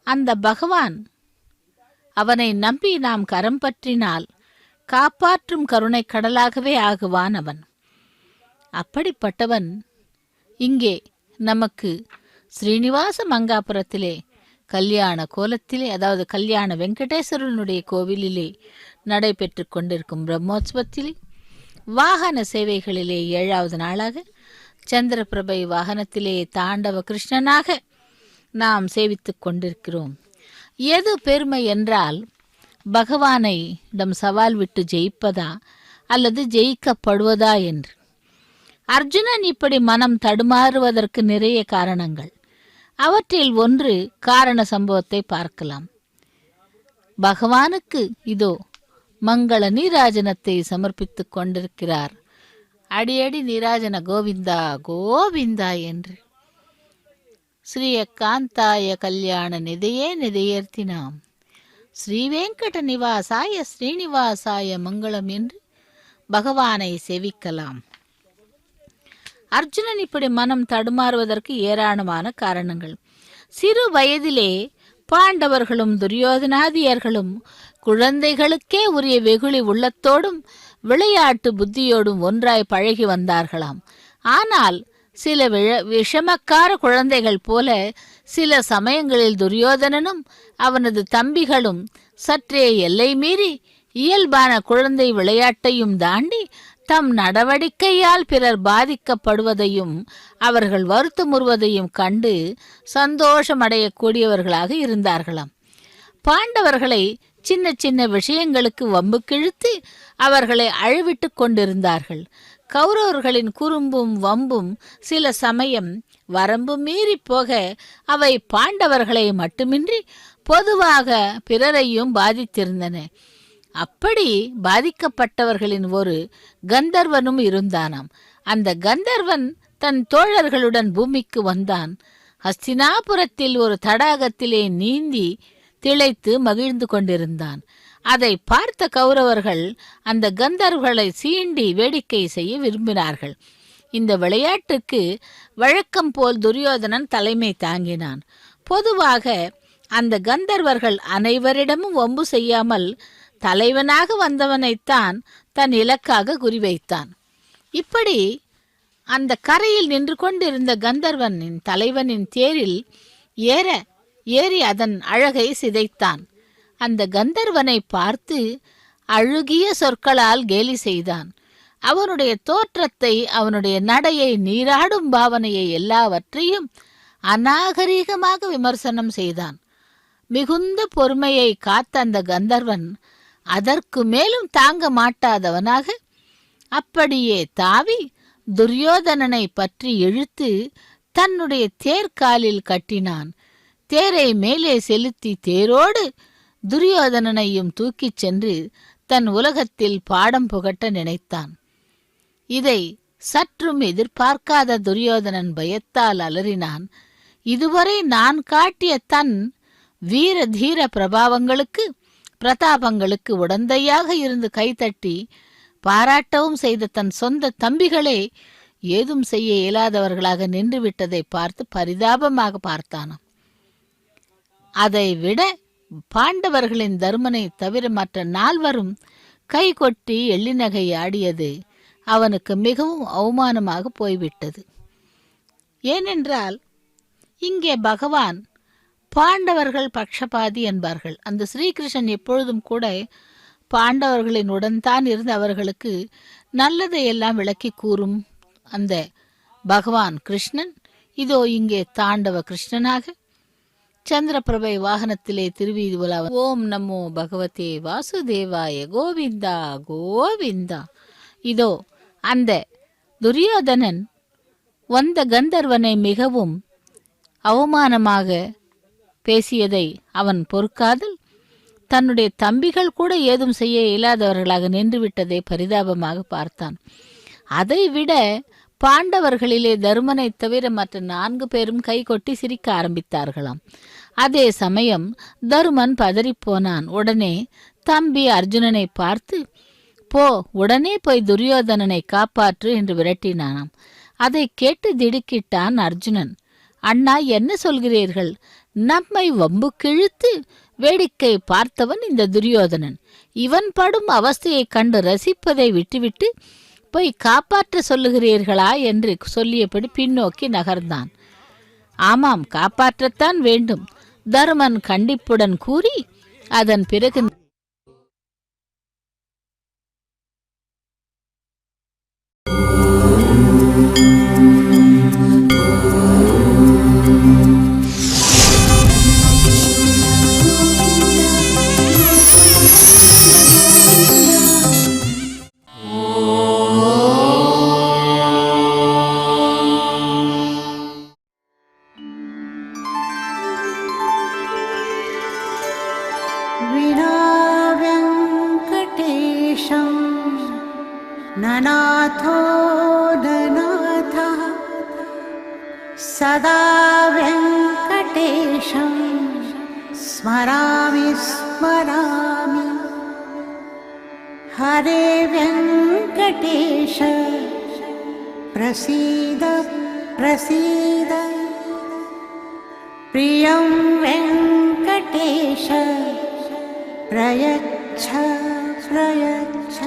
அந்த பகவான், அவனை நம்பி நாம் கரம் பற்றினால் காப்பாற்றும் கருணை கடலாகவே ஆகுவான் அவன். அப்படிப்பட்டவன் இங்கே நமக்கு ஸ்ரீனிவாச மங்காபுரத்திலே கல்யாண கோலத்திலே, அதாவது கல்யாண வெங்கடேஸ்வரனுடைய கோவிலிலே நடைபெற்று கொண்டிருக்கும் பிரம்மோற்சவத்திலே வாகன சேவைகளிலே 7வது நாளாக சந்திரபிரபை வாகனத்திலே தாண்டவ கிருஷ்ணனாக நாம் சேவித்துக் கொண்டிருக்கிறோம். எது பெருமை என்றால் பகவானை இடம் சவால் விட்டு ஜெயிப்பதா அல்லது ஜெயிக்கப்படுவதா என்று. அர்ஜுனன் இப்படி மனம் தடுமாறுவதற்கு நிறைய காரணங்கள். அவற்றில் ஒன்று காரண சம்பவத்தை பார்க்கலாம். பகவானுக்கு இதோ மங்கள நீராஜனத்தை சமர்ப்பித்துக் கொண்டிருக்கிறார். அடியடி நீராஜன கோவிந்தா கோவிந்தா என்று. ஸ்ரீய காந்தாய கல்யாண நிதையே நிதையர்த்தினாம் ஸ்ரீவேங்கட நிவாசாய ஸ்ரீனிவாசாய மங்களம் என்று பகவானை சேவிக்கலாம். அர்ஜுனன் இப்படி மனம் தடுமாறுவதற்கு ஏராளமான காரணங்கள். சிறு வயதிலே பாண்டவர்களும் துரியோதனாதியர்களும் குழந்தைகளுக்கே உரிய வெகுளி உள்ளத்தோடும் விளையாட்டு புத்தியோடும் ஒன்றாய் பழகி வந்தார்களாம். ஆனால் சில விஷமக்கார குழந்தைகள் போல சில சமயங்களில் துரியோதனனும் அவனது தம்பிகளும் சற்றே எல்லை மீறி இயல்பான குழந்தை விளையாட்டையும் தாண்டி தம் நடவடிக்கையால் பிறர் பாதிக்கப்படுவதையும் அவர்கள் வருத்தமுறுவதையும் கண்டு சந்தோஷமடையக்கூடியவர்களாக இருந்தார்களாம். பாண்டவர்களை சின்ன சின்ன விஷயங்களுக்கு வம்புக்கிழுத்து அவர்களை அழிவிட்டு கொண்டிருந்தார்கள். கௌரவர்களின் குறும்பும் வம்பும் சில சமயம் வரம்பு மீறி போக அவை பாண்டவர்களை மட்டுமின்றி பொதுவாக பிறரையும் பாதித்திருந்தன. அப்படி பாதிக்கப்பட்டவர்களின் ஒரு கந்தர்வனும் இருந்தானாம். அந்த கந்தர்வன் தன் தோழர்களுடன் பூமிக்கு வந்தான். ஹஸ்தினாபுரத்தில் ஒரு தடாகத்திலே நீந்தி திளைத்து மகிழ்ந்து கொண்டிருந்தான். அதை பார்த்த கௌரவர்கள் அந்த கந்தர்வர்களை சீண்டி வேடிக்கை செய்ய விரும்பினார்கள். இந்த விளையாட்டுக்கு வழக்கம் போல் துரியோதனன் தலைமை தாங்கினான். பொதுவாக அந்த கந்தர்வர்கள் அனைவரிடமும் வம்பு செய்யாமல் தலைவனாக வந்தவனைத்தான் தன் இலக்காக குறிவைத்தான். இப்படி அந்த கரையில் நின்று கொண்டிருந்த கந்தர்வனின் தலைவனின் தேரில் ஏறி அதன் அழகை சிதைத்தான். அந்த கந்தர்வனை பார்த்து அழுகிய சொற்களால் கேலி செய்தான். அவனுடைய தோற்றத்தை, அவனுடைய நடையை, நீராடும் பாவனையை எல்லாவற்றையும் அநாகரீகமாக விமர்சனம் செய்தான். மிகுந்த பொறுமையை காத்த அந்த கந்தர்வன் அதற்கு மேலும் தாங்க மாட்டாதவனாக அப்படியே தாவி துரியோதனனை பற்றி இழுத்து தன்னுடைய தேர்காலில் கட்டினான். தேரை மேலே செலுத்தி தேரோடு துரியோதனனையும் தூக்கிச் சென்று தன் உலகத்தில் பாடம் புகட்ட நினைத்தான். இதை சற்றும் எதிர்பார்க்காத துரியோதனன் பயத்தால் அலறினான். இதுவரை நான் காட்டிய தன் வீர தீர பிரதாபங்களுக்கு உடந்தையாக இருந்து கைதட்டி பாராட்டவும் செய்த தன் சொந்த தம்பிகளே ஏதும் செய்ய இயலாதவர்களாக நின்றுவிட்டதை பார்த்து பரிதாபமாக பார்த்தானாம். அதை விட பாண்டவர்களின் தருமனை தவிர மற்ற நால்வரும் கை கொட்டி எள்ளிநகை ஆடியது அவனுக்கு மிகவும் அவமானமாக போய்விட்டது. ஏனென்றால் இங்கே பகவான் பாண்டவர்கள் பக்ஷபாதி என்பார்கள். அந்த ஸ்ரீகிருஷ்ணன் எப்பொழுதும் கூட பாண்டவர்களின் உடன்தான் இருந்து அவர்களுக்கு நல்லதை எல்லாம் விளக்கி கூறும் அந்த பகவான் கிருஷ்ணன் இதோ இங்கே தாண்டவ கிருஷ்ணனாக சந்திரபிரபை வாகனத்திலே திருவீதி உலா. ஓம் நமோ பகவதே வாசுதேவாய கோவிந்தா கோவிந்தா. இதோ அந்த துரியோதனன் வந்த கந்தர்வனை மிகவும் அவமானமாக பேசியதை அவன் பொறுக்காதல் தன்னுடைய தம்பிகள் கூட ஏதும் செய்ய இயலாதவர்களாக நின்றுவிட்டதை பரிதாபமாக பார்த்தான். அதைவிட பாண்டவர்களிலே தருமனை தவிர மற்ற 4 பேரும் கை கொட்டி சிரிக்க ஆரம்பித்தார்களாம். அதே சமயம் தருமன் பதறிப்போனான். உடனே தம்பி அர்ஜுனனை பார்த்து, போ, உடனே போய் துரியோதனனை காப்பாற்று என்று விரட்டினானாம். அதை கேட்டு திடுக்கிட்டான் அர்ஜுனன். அண்ணா, என்ன சொல்கிறீர்கள்? நம்மை வம்புக்கிழுத்து வேடிக்கை பார்த்தவன் இந்த துரியோதனன். இவன் படும் அவஸ்தையை கண்டு ரசிப்பதை விட்டுவிட்டு போய் காப்பாற்ற சொல்லுகிறீர்களா என்று சொல்லியபடி பின்னோக்கி நகர்ந்தான். ஆமாம், காப்பாற்றத்தான் வேண்டும், தருமன் கண்டிப்புடன் கூறி அதன் பிறகு ननाथो ननाथः सदा वेङ्कटेशं स्मरामि स्मरामि हरे वेङ्कटेश प्रसीद प्रसीद प्रियं वेङ्कटेश प्रयच्छ प्रयच्छ